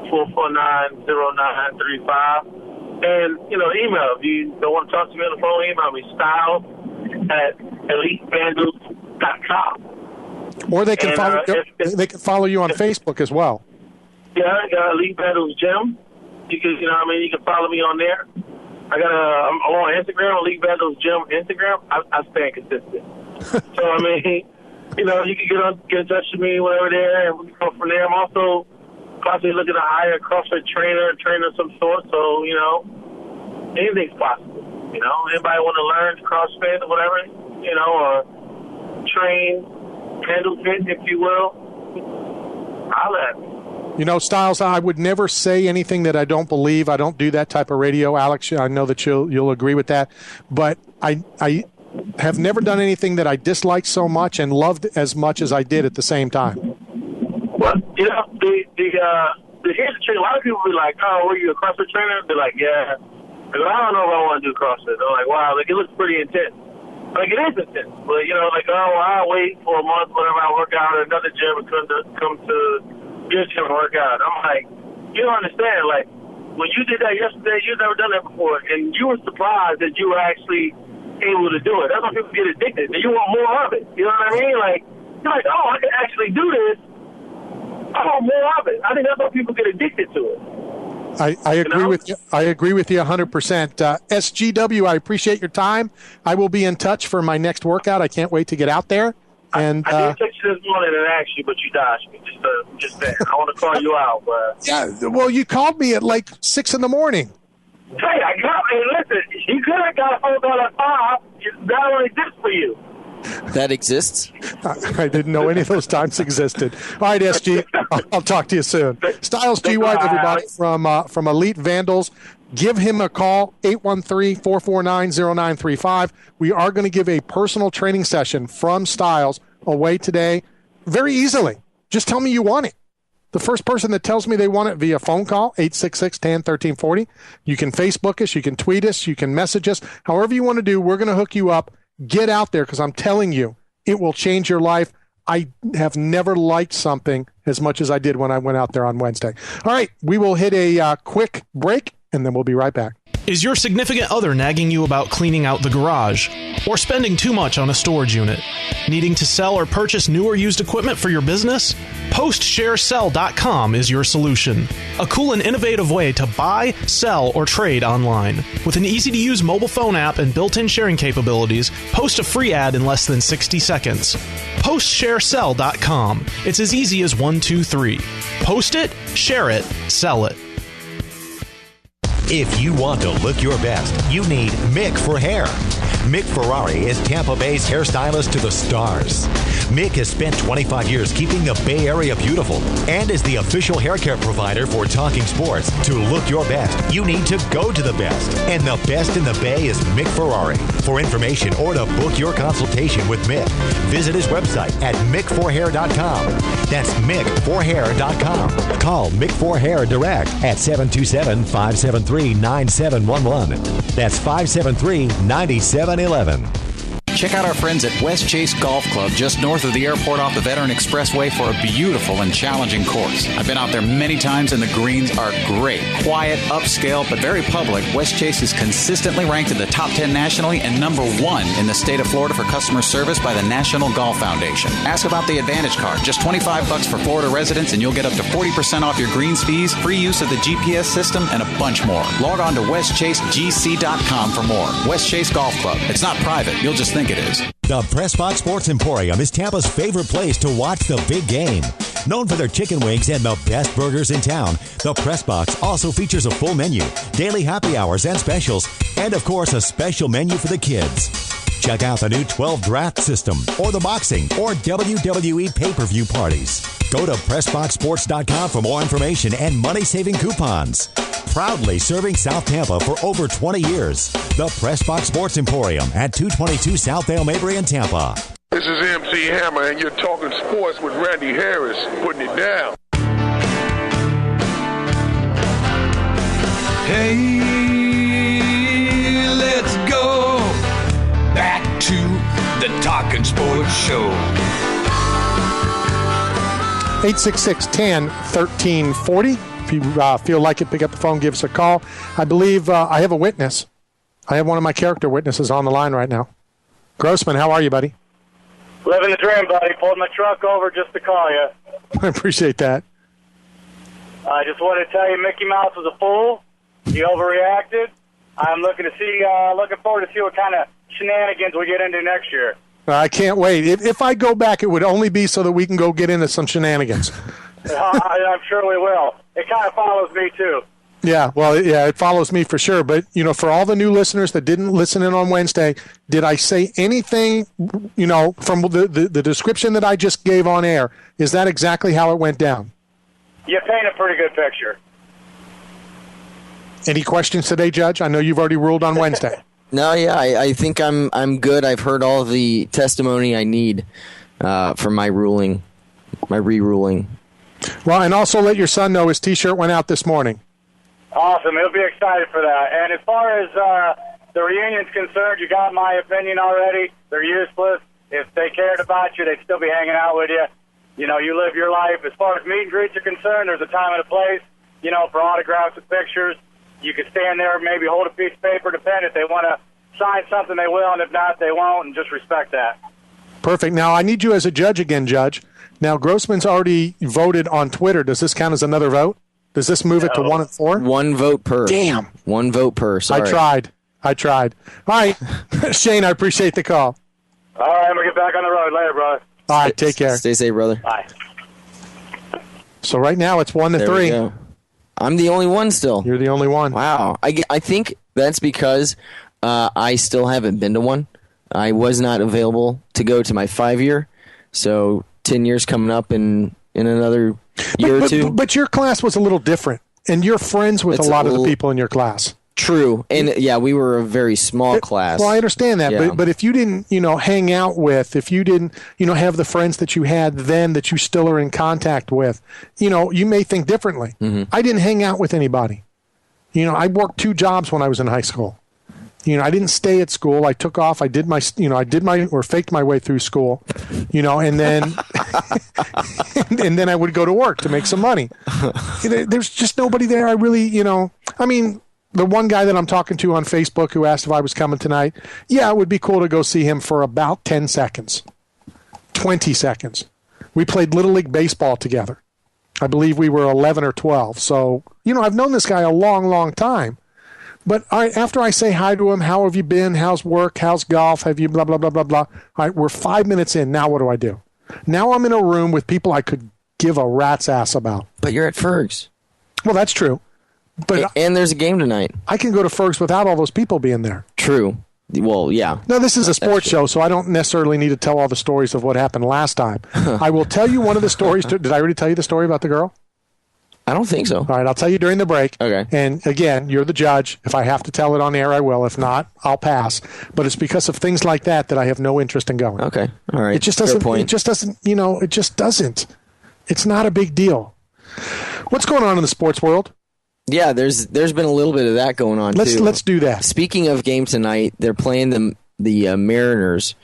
813-449-0935. And, email. If you don't want to talk to me on the phone, email me, stylez@elitevandals.com. Or they can follow you on Facebook as well. Yeah, I got Elite Vandals Gym. You can, you can follow me on there. I'm on Instagram, Elite Vandals Gym Instagram. I stay consistent. So, you can get in touch with me whenever there, and we can go from there. I'm also possibly looking to hire a CrossFit trainer of some sort. So, anything's possible. Anybody want to learn CrossFit or whatever, or train, handle fit, if you will, I'll let me. Stylez, I would never say anything that I don't believe. I don't do that type of radio, Alex. I know that you'll agree with that. But I have never done anything that I disliked so much and loved as much as I did at the same time. Well, here's the trick. A lot of people be like, "Oh, were you a CrossFit trainer?" They're like, "Yeah." I go, "I don't know if I want to do CrossFit." They're like, "Wow, it looks pretty intense." It is intense, but I'll wait for a month whenever I work out at another gym and come to your gym and work out. I'm like, you don't understand. Like, when you did that yesterday, you've never done that before, and you were surprised that you were actually able to do it. That's why people get addicted, and you want more of it. You know what I mean? Like, you're like, oh, I can actually do this. I want more of it. I think that's why people get addicted to it. I agree with you. I agree with you 100%. SGW, I appreciate your time. I will be in touch for my next workout. I can't wait to get out there. And I did text you this morning and ask you, but you dodged me. Just saying. I want to call you out, but yeah. Well, you called me at like 6 a.m. Hey, listen, you could have got a phone call at 5. That only exists for you. That exists? I didn't know any of those times existed. All right, SG, I'll talk to you soon. Stylez G. White, everybody, from Elite Vandals. Give him a call, 813-449-0935. We are going to give a personal training session from Stylez away today very easily. Just tell me you want it. The first person that tells me they want it via phone call, 866-10-1340. You can Facebook us, you can tweet us, you can message us. However you want to do, we're going to hook you up. Get out there, because I'm telling you, it will change your life. I have never liked something as much as I did when I went out there on Wednesday. All right, we will hit a quick break, and then we'll be right back. Is your significant other nagging you about cleaning out the garage? Or spending too much on a storage unit? Needing to sell or purchase new or used equipment for your business? PostShareSell.com is your solution. A cool and innovative way to buy, sell, or trade online. With an easy-to-use mobile phone app and built-in sharing capabilities, post a free ad in less than 60 seconds. PostShareSell.com. It's as easy as 1, 2, 3. Post it, share it, sell it. If you want to look your best, you need Mick for hair. Mick Ferrari is Tampa Bay's hairstylist to the stars. Mick has spent 25 years keeping the Bay Area beautiful and is the official hair care provider for Talking Sports. To look your best, you need to go to the best. And the best in the Bay is Mick Ferrari. For information or to book your consultation with Mick, visit his website at mickforhair.com. That's mickforhair.com. Call Mick for Hair direct at 727-573-9711. That's 573-9711. Check out our friends at West Chase Golf Club just north of the airport off the Veteran Expressway for a beautiful and challenging course. I've been out there many times and the greens are great. Quiet, upscale, but very public, West Chase is consistently ranked in the top 10 nationally and number 1 in the state of Florida for customer service by the National Golf Foundation. Ask about the Advantage Card. Just $25 for Florida residents and you'll get up to 40% off your greens fees, free use of the GPS system, and a bunch more. Log on to westchasegc.com for more. West Chase Golf Club. It's not private. You'll just think it is. The Press Box Sports Emporium is Tampa's favorite place to watch the big game. Known for their chicken wings and the best burgers in town, the Press Box also features a full menu, daily happy hours and specials, and of course a special menu for the kids. Check out the new 12 draft system or the boxing or WWE pay-per-view parties. Go to PressBoxSports.com for more information and money-saving coupons. Proudly serving South Tampa for over 20 years. The PressBox Sports Emporium at 222 South Dale Mabry in Tampa. This is MC Hammer, and you're talking sports with Randy Harris, putting it down. Hey, let's go back to the Talking Sports Show. 866-10-1340. If you feel like it, pick up the phone, give us a call. I believe I have a witness. I have one of my character witnesses on the line right now. Grossman, how are you, buddy? Living the dream, buddy. Pulled my truck over just to call you. I appreciate that. I just wanted to tell you Mickey Mouse was a fool. He overreacted. I'm looking forward to see what kind of shenanigans we get into next year. I can't wait. If I go back, it would only be so that we can go get into some shenanigans. I'm sure we will. It kind of follows me, too. Yeah, well, yeah, it follows me for sure. But, for all the new listeners that didn't listen in on Wednesday, did I say anything, from the description that I just gave on air? Is that exactly how it went down? You paint a pretty good picture. Any questions today, Judge? I know you've already ruled on Wednesday. No, yeah, I think I'm good. I've heard all the testimony I need for my ruling, my re-ruling. Well, and also let your son know his T-shirt went out this morning. Awesome. He'll be excited for that. And as far as the reunion's concerned, you got my opinion already. They're useless. If they cared about you, they'd still be hanging out with you. You live your life. As far as meet and greets are concerned, there's a time and a place, for autographs and pictures. You could stand there, maybe hold a piece of paper, depending. If they want to sign something, they will, and if not, they won't, and just respect that. Perfect. Now, I need you as a judge again, Judge. Now, Grossman's already voted on Twitter. Does this count as another vote? Does this move it to 1 and 4? 1 vote per. Damn. 1 vote per. Sorry. I tried. All right. Shane, I appreciate the call. All right, I'm going to get back on the road later, brother. All right, take care. Stay safe, brother. Bye. So right now it's 1-3. I'm the only one still. You're the only one. Wow. I think that's because I still haven't been to one. I was not available to go to my 5-year. So 10 years coming up in another year or two. But your class was a little different, and you're friends with a lot of the people in your class. True. And, yeah, we were a very small class. Well, I understand that. Yeah. But if you didn't, hang out with, if you didn't, have the friends that you had then that you still are in contact with, you may think differently. Mm-hmm. I didn't hang out with anybody. I worked 2 jobs when I was in high school. I didn't stay at school. I took off. I did my or faked my way through school, and then and then I would go to work to make some money. There's just nobody there. I really, the one guy that I'm talking to on Facebook who asked if I was coming tonight, yeah, it would be cool to go see him for about 10 seconds, 20 seconds. We played Little League Baseball together. I believe we were 11 or 12. So, I've known this guy a long, long time. But after I say hi to him, how have you been? How's work? How's golf? Have you blah, blah, blah, blah, blah. All right, we're 5 minutes in. Now what do? Now I'm in a room with people I could give a rat's ass about. But you're at Ferg's. Well, that's true. But and there's a game tonight. I can go to Ferg's without all those people being there. True. Well, yeah. No, this is a sports show, so I don't necessarily need to tell all the stories of what happened last time. I will tell you one of the stories. Did I already tell you the story about the girl? I don't think so. All right, I'll tell you during the break. Okay. And again, you're the judge. If I have to tell it on air, I will. If not, I'll pass. But it's because of things like that I have no interest in going. Okay. All right. It just doesn't. It just doesn't. It just doesn't. It's not a big deal. What's going on in the sports world? Yeah, there's been a little bit of that going on too. Let's do that. Speaking of game tonight, they're playing the Mariners.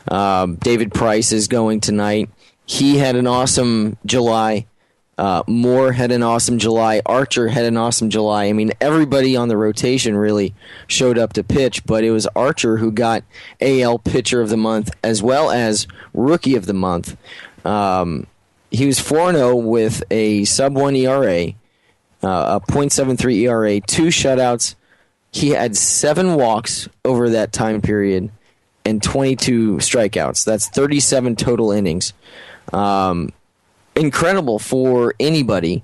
David Price is going tonight. He had an awesome July. Moore had an awesome July. Archer had an awesome July. I mean, everybody on the rotation really showed up to pitch, but it was Archer who got AL Pitcher of the Month as well as Rookie of the Month. He was 4-0 with a sub-1 ERA, a .73 ERA, 2 shutouts. He had 7 walks over that time period and 22 strikeouts. That's 37 total innings. Incredible for anybody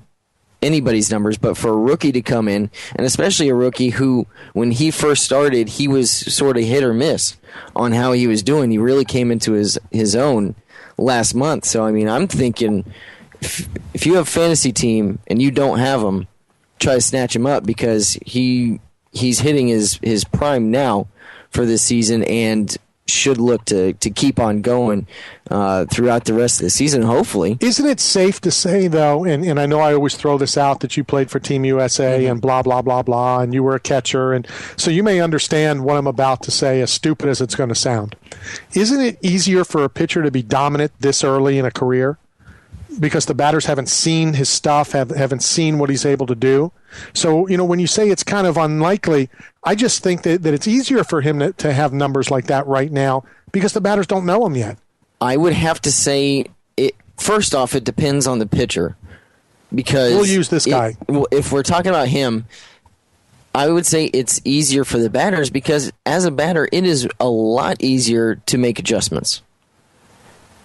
anybody's numbers, but for a rookie to come in, and especially a rookie who, when he first started, he was sort of hit or miss on how he was doing. He really came into his own last month. So, I mean, I'm thinking if you have a fantasy team and you don't have him, try to snatch him up because he's hitting his prime now for this season and should look to keep on going throughout the rest of the season, hopefully. Isn't it safe to say, though, and I know I always throw this out, that you played for Team USA and blah, blah, blah, blah, and you were a catcher, and so you may understand what I'm about to say, as stupid as it's going to sound. Isn't it easier for a pitcher to be dominant this early in a career because the batters haven't seen his stuff, haven't seen what he's able to do? So, when you say it's kind of unlikely, I just think that it's easier for him to have numbers like that right now because the batters don't know him yet. I would have to say, first off, it depends on the pitcher. Because we'll use this guy. If we're talking about him, I would say it's easier for the batters because as a batter, it is a lot easier to make adjustments.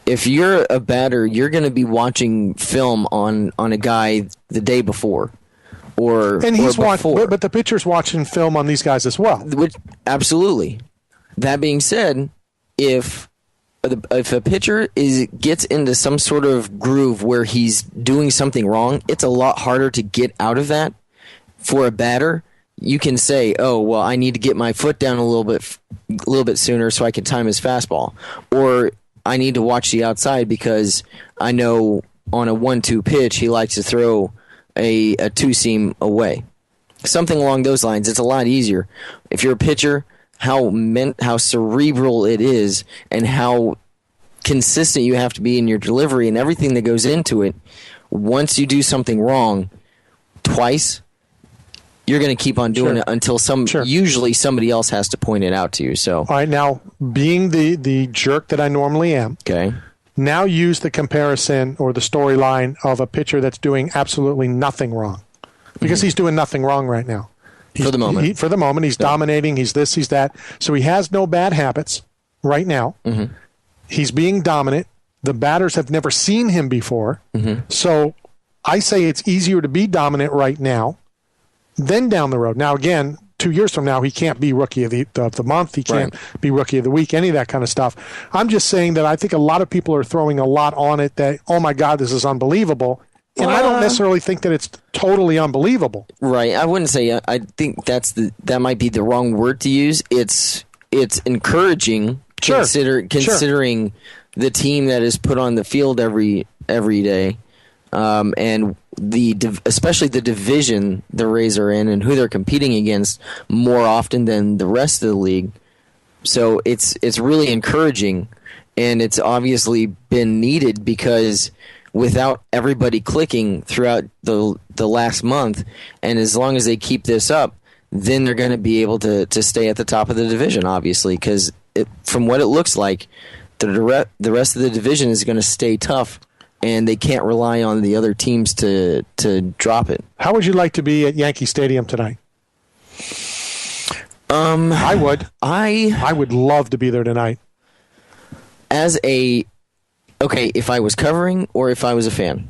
If you're a batter, you're going to be watching film on a guy the day before. But the pitcher's watching film on these guys as well. Absolutely. That being said, if a pitcher gets into some sort of groove where he's doing something wrong, it's a lot harder to get out of that. For a batter, you can say, "Oh, well, I need to get my foot down a little bit sooner so I can time his fastball," or I need to watch the outside because I know on a 1-2 pitch he likes to throw a two-seam away. Something along those lines. It's a lot easier. If you're a pitcher, how cerebral it is and how consistent you have to be in your delivery and everything that goes into it. Once you do something wrong twice, you're going to keep on doing it until usually somebody else has to point it out to you. So, all right, now, being the jerk that I normally am, okay. Now use the comparison or the storyline of a pitcher that's doing absolutely nothing wrong. Because he's doing nothing wrong right now. For the moment. He's dominating. He's this, he's that. So he has no bad habits right now. Mm-hmm. He's being dominant. The batters have never seen him before. Mm-hmm. So I say it's easier to be dominant right now than down the road. Now, again, 2 years from now, he can't be rookie of the month. He can't be rookie of the week, any of that kind of stuff. I'm just saying that I think a lot of people are throwing a lot on it that, oh, my God, this is unbelievable. And I don't necessarily think that it's totally unbelievable. Right. I wouldn't say. I think that might be the wrong word to use. It's encouraging, considering the team that is put on the field every day, and especially the division the Rays are in and who they're competing against more often than the rest of the league. So it's really encouraging, and it's obviously been needed because without everybody clicking throughout the last month, and as long as they keep this up, then they're going to be able to stay at the top of the division, obviously, because from what it looks like, the rest of the division is going to stay tough, and they can't rely on the other teams to drop it. How would you like to be at Yankee Stadium tonight? I would. I would love to be there tonight. If I was covering or if I was a fan?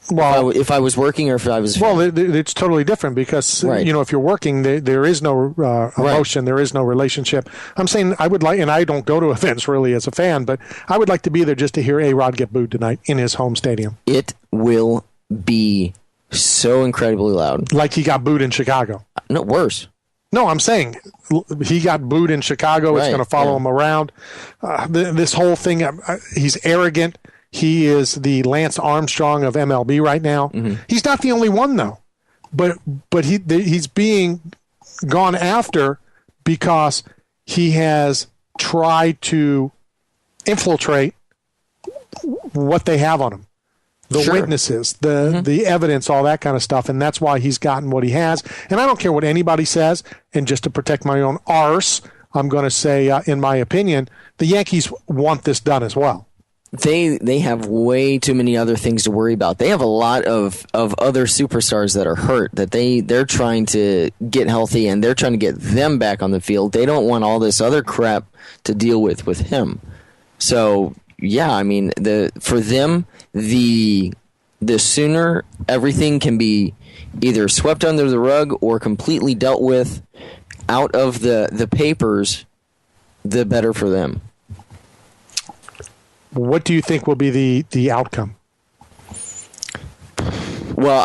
Well, if I was working or if I was a fan? Well, it's totally different because, if you're working, there is no emotion, there is no relationship. I'm saying I would like, and I don't go to events really as a fan, but I would like to be there just to hear A-Rod get booed tonight in his home stadium. It will be so incredibly loud. Like he got booed in Chicago. No, worse. No, I'm saying he got booed in Chicago. It's going to follow him around. This whole thing, he's arrogant. He is the Lance Armstrong of MLB right now. Mm-hmm. He's not the only one, though. But he's being gone after because he has tried to infiltrate what they have on him. The witnesses, the evidence, all that kind of stuff, and that's why he's gotten what he has. And I don't care what anybody says, and just to protect my own arse, I'm going to say, in my opinion, the Yankees want this done as well. They have way too many other things to worry about. They have a lot of other superstars that are hurt that they're trying to get healthy, and they're trying to get them back on the field. They don't want all this other crap to deal with him. So, yeah, I mean, for them, the the sooner everything can be either swept under the rug or completely dealt with out of the papers, the better for them. What do you think will be the outcome? Well,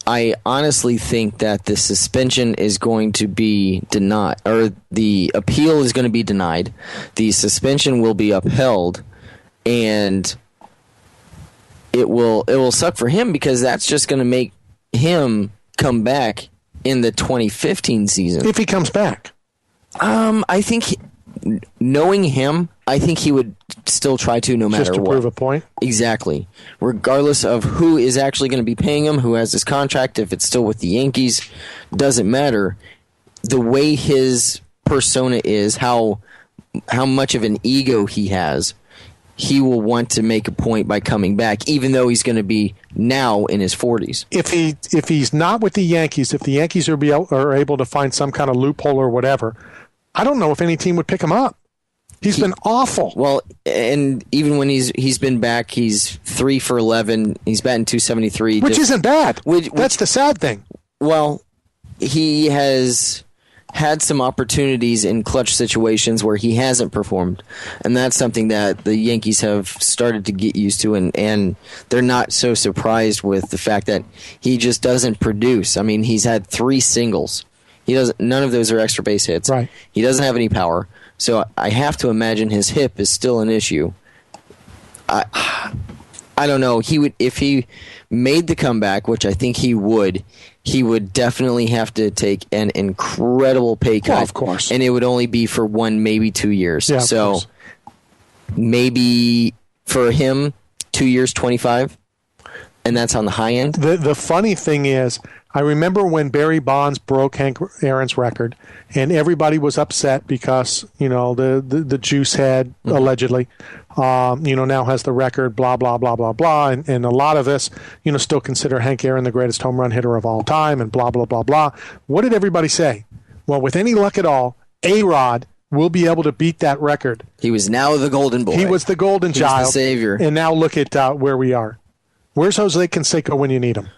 I honestly think that the suspension is going to be denied, or the appeal is going to be denied. The suspension will be upheld, and it will suck for him because that's just going to make him come back in the 2015 season. If he comes back. I think knowing him, I think he would still try to no matter what. Just to prove a point? Exactly. Regardless of who is actually going to be paying him, who has his contract, if it's still with the Yankees, doesn't matter. The way his persona is, how much of an ego he has, he will want to make a point by coming back, even though he's going to be now in his 40s. If he's not with the Yankees, if the Yankees are able to find some kind of loophole or whatever, I don't know if any team would pick him up. He's been awful. Well, and even when he's been back, he's 3 for 11. He's batting .273, which isn't bad. That's the sad thing. Well, he has had some opportunities in clutch situations where he hasn't performed, and that's something that the Yankees have started to get used to, and they're not so surprised with the fact that he just doesn't produce. I mean, he's had 3 singles. None of those are extra base hits. Right. He doesn't have any power. So I have to imagine his hip is still an issue. I don't know. If he made the comeback, which I think he would definitely have to take an incredible pay cut. Well, of course. And it would only be for 1, maybe 2 years. Yeah, so maybe for him, 2 years, 25, and that's on the high end. The funny thing is, I remember when Barry Bonds broke Hank Aaron's record, and everybody was upset because the juice head allegedly, now has the record. Blah blah blah blah blah, and a lot of us, still consider Hank Aaron the greatest home run hitter of all time, and blah blah blah blah. What did everybody say? Well, with any luck at all, A-Rod will be able to beat that record. He was now the golden boy. He was the golden child, the savior, and now look at where we are. Where's Jose Canseco when you need him?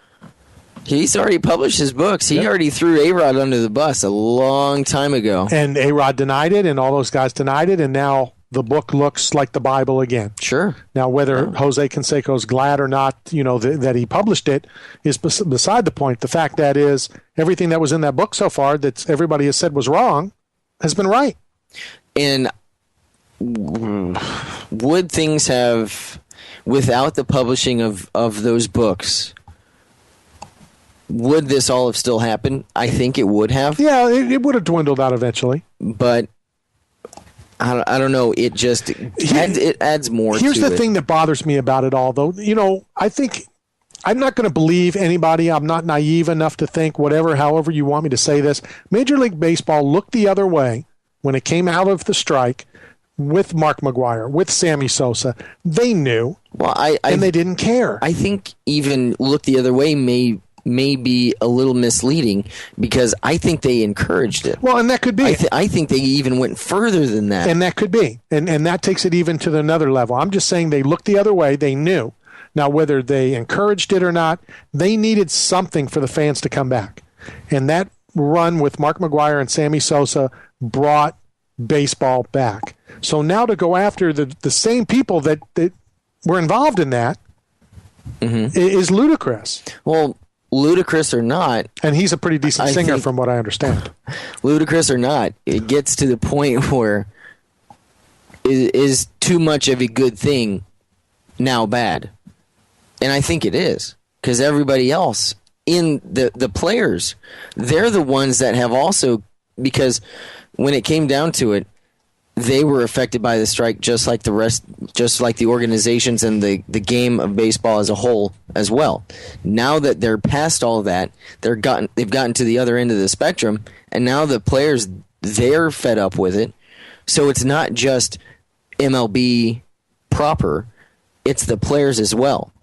He's already published his books. He already threw A-Rod under the bus a long time ago. And A-Rod denied it, and all those guys denied it, and now the book looks like the Bible again. Sure. Now, whether Jose Canseco is glad or not, that he published it is beside the point. The fact that is, everything that was in that book so far that everybody has said was wrong has been right. And would things have, without the publishing of those books, would this all have still happened? I think it would have. Yeah, it would have dwindled out eventually. But I don't know. It just it adds more to it. Here's the thing that bothers me about it all, though. I think I'm not going to believe anybody. I'm not naive enough to think however you want me to say this. Major League Baseball looked the other way when it came out of the strike with Mark McGwire, with Sammy Sosa. They knew. Well, and they didn't care. I think even look the other way may be a little misleading because I think they encouraged it. Well, and that could be. I think they even went further than that. And that could be. And that takes it even to another level. I'm just saying they looked the other way. They knew. Now, whether they encouraged it or not, they needed something for the fans to come back. And that run with Mark McGwire and Sammy Sosa brought baseball back. So now to go after the same people that were involved in that is ludicrous. Well, ludicrous or not, and he's a pretty decent singer from what I understand. Ludicrous or not, it gets to the point where is too much of a good thing now bad? And I think it is, because everybody else in the players, they're the ones that have also, because when it came down to it, they were affected by the strike just like the rest, just like the organizations and the game of baseball as a whole as well. Now that they're past all of that, they've gotten to the other end of the spectrum, and now the players, they're fed up with it. So it's not just MLB proper, it's the players as well.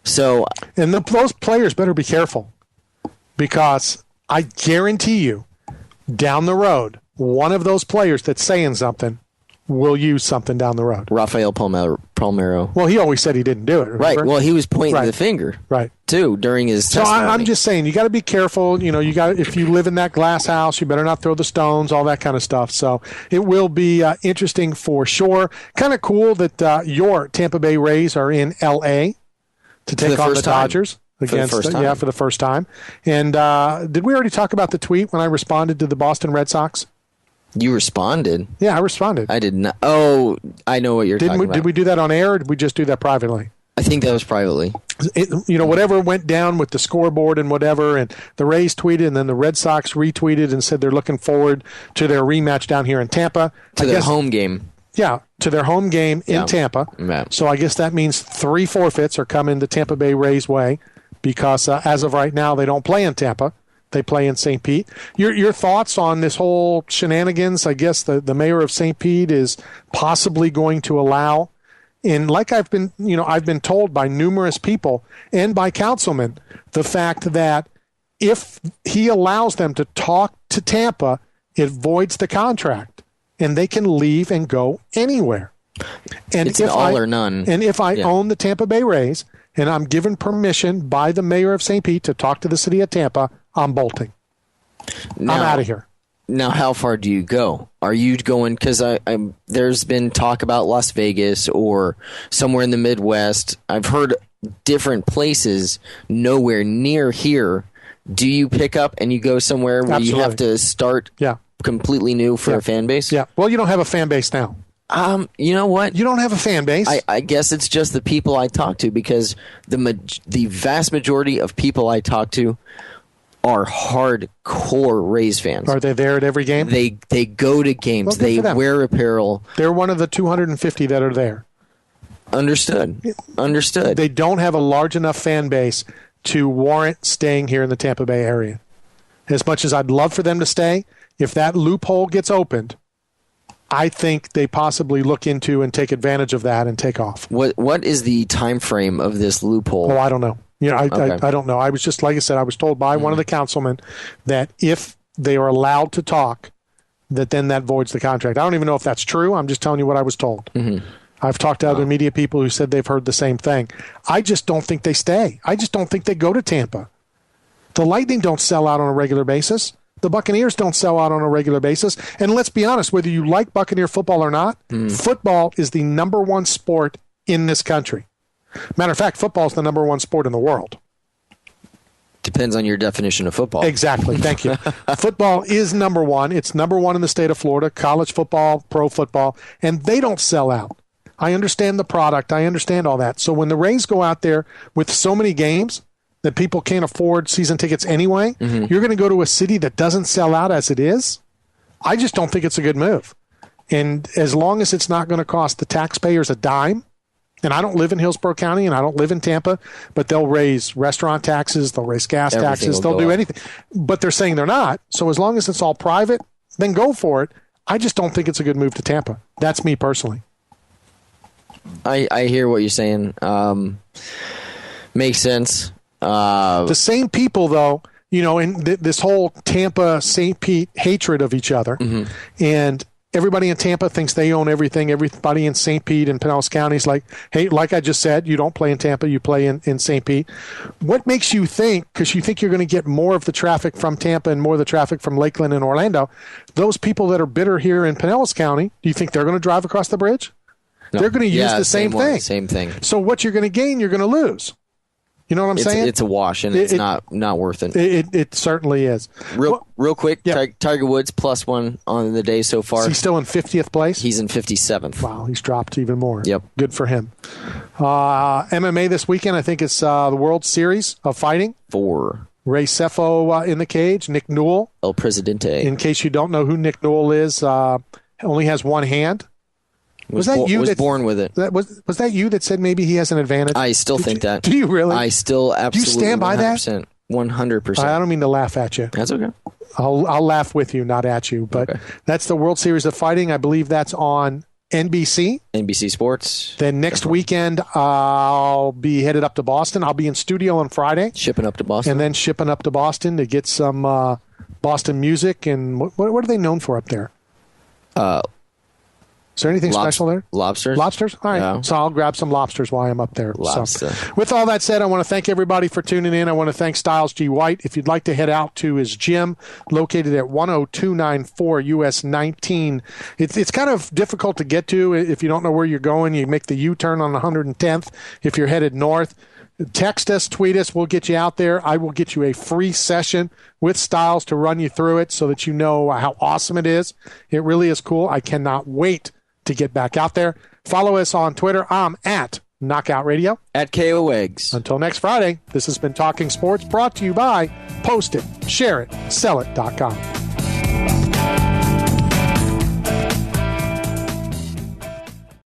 So, and those players better be careful, because I guarantee you, down the road, one of those players that's saying something will use something down the road. Rafael Palmeiro. Well, he always said he didn't do it. Remember? Right. Well, he was pointing the finger. Right. Too during his testimony. I'm just saying, you got to be careful. You got if you live in that glass house, you better not throw the stones, all that kind of stuff. So it will be interesting for sure. Kind of cool that your Tampa Bay Rays are in L.A. to take on the Dodgers. For the first time. And did we already talk about the tweet when I responded to the Boston Red Sox? You responded? Yeah, I responded. I did not. Oh, I know what you're talking about. Did we do that on air, or did we just do that privately? I think that was privately. Whatever went down with the scoreboard and whatever, and the Rays tweeted, and then the Red Sox retweeted and said they're looking forward to their rematch down here in Tampa. To their home game. Yeah, to their home game in Tampa. Yeah. So I guess that means 3 forfeits are coming the Tampa Bay Rays way because as of right now, they don't play in Tampa. They play in St. Pete. Your thoughts on this whole shenanigans? I guess the mayor of St. Pete is possibly going to allow, and like I've been told by numerous people and by councilmen, the fact that if he allows them to talk to Tampa, it voids the contract, and they can leave and go anywhere. And it's an all or none. And if I own the Tampa Bay Rays, and I'm given permission by the mayor of St. Pete to talk to the city of Tampa, I'm bolting. I'm out of here. Now, how far do you go? Are you going, because there's been talk about Las Vegas or somewhere in the Midwest. I've heard different places nowhere near here. Do you pick up and you go somewhere where you have to start completely new for a fan base? Yeah. Well, you don't have a fan base now. You know what? You don't have a fan base. I guess it's just the people I talk to, because the vast majority of people I talk to are hardcore Rays fans. Are they there at every game? They go to games. Well, they wear apparel. They're one of the 250 that are there. Understood. They don't have a large enough fan base to warrant staying here in the Tampa Bay area. As much as I'd love for them to stay, if that loophole gets opened, I think they possibly look into and take advantage of that and take off. What is the time frame of this loophole? Oh, I don't know. I don't know. I was just, like I said, I was told by one of the councilmen that if they are allowed to talk, that then that voids the contract. I don't even know if that's true. I'm just telling you what I was told. Mm-hmm. I've talked to other media people who said they've heard the same thing. I just don't think they stay. I just don't think they go to Tampa. The Lightning don't sell out on a regular basis. The Buccaneers don't sell out on a regular basis. And let's be honest, whether you like Buccaneer football or not, football is the number one sport in this country. Matter of fact, football is the number one sport in the world. Depends on your definition of football. Exactly. Thank you. Football is number one. It's number one in the state of Florida, college football, pro football, and they don't sell out. I understand the product. I understand all that. So when the Rays go out there with so many games that people can't afford season tickets anyway, you're going to go to a city that doesn't sell out as it is? I just don't think it's a good move. And as long as it's not going to cost the taxpayers a dime, and I don't live in Hillsborough County and I don't live in Tampa, but they'll raise restaurant taxes, they'll raise gas taxes, they'll do anything. But they're saying they're not. So as long as it's all private, then go for it. I just don't think it's a good move to Tampa. That's me personally. I hear what you're saying. Makes sense. The same people, though, in this whole Tampa-St. Pete hatred of each other, and everybody in Tampa thinks they own everything. Everybody in St. Pete and Pinellas County is like, hey, like I just said, you don't play in Tampa, you play in St. Pete. What makes you think, because you think you're going to get more of the traffic from Tampa and more of the traffic from Lakeland and Orlando, those people that are bitter here in Pinellas County, do you think they're going to drive across the bridge? No. They're going to use the same thing. Same thing. So what you're going to gain, you're going to lose. You know what I'm saying? It's a wash, and it's not worth it. It certainly is. Real quick, Tiger Woods +1 on the day so far. Is he still in 50th place? He's in 57th. Wow, he's dropped even more. Yep. Good for him. MMA this weekend, I think it's the World Series of Fighting. 4. Ray Seffo in the cage. Nick Newell. El Presidente. In case you don't know who Nick Newell is, only has one hand. Was that you? Was born with it. Was that you that said maybe he has an advantage? I still think that. Do you really? I still absolutely. Do you stand by 100%, that? 100%. I don't mean to laugh at you. That's okay. I'll laugh with you, not at you. But that's the World Series of Fighting. I believe that's on NBC. NBC Sports. Then next weekend, I'll be headed up to Boston. I'll be in studio on Friday. Shipping up to Boston. And then shipping up to Boston to get some Boston music. And what are they known for up there? Is there anything special there? Lobsters. Lobsters? All right. Yeah. So I'll grab some lobsters while I'm up there. Lobster. So, with all that said, I want to thank everybody for tuning in. I want to thank Stylez G. White. If you'd like to head out to his gym located at 10294 US 19, it's kind of difficult to get to if you don't know where you're going. You make the U-turn on 110th if you're headed north. Text us, tweet us. We'll get you out there. I will get you a free session with Stylez to run you through it so that you know how awesome it is. It really is cool. I cannot wait to get back out there. Follow us on Twitter. I'm at Knockout Radio. At KO Eggs. Until next Friday, this has been Talking Sports, brought to you by Post It, Share It, Sell It.com.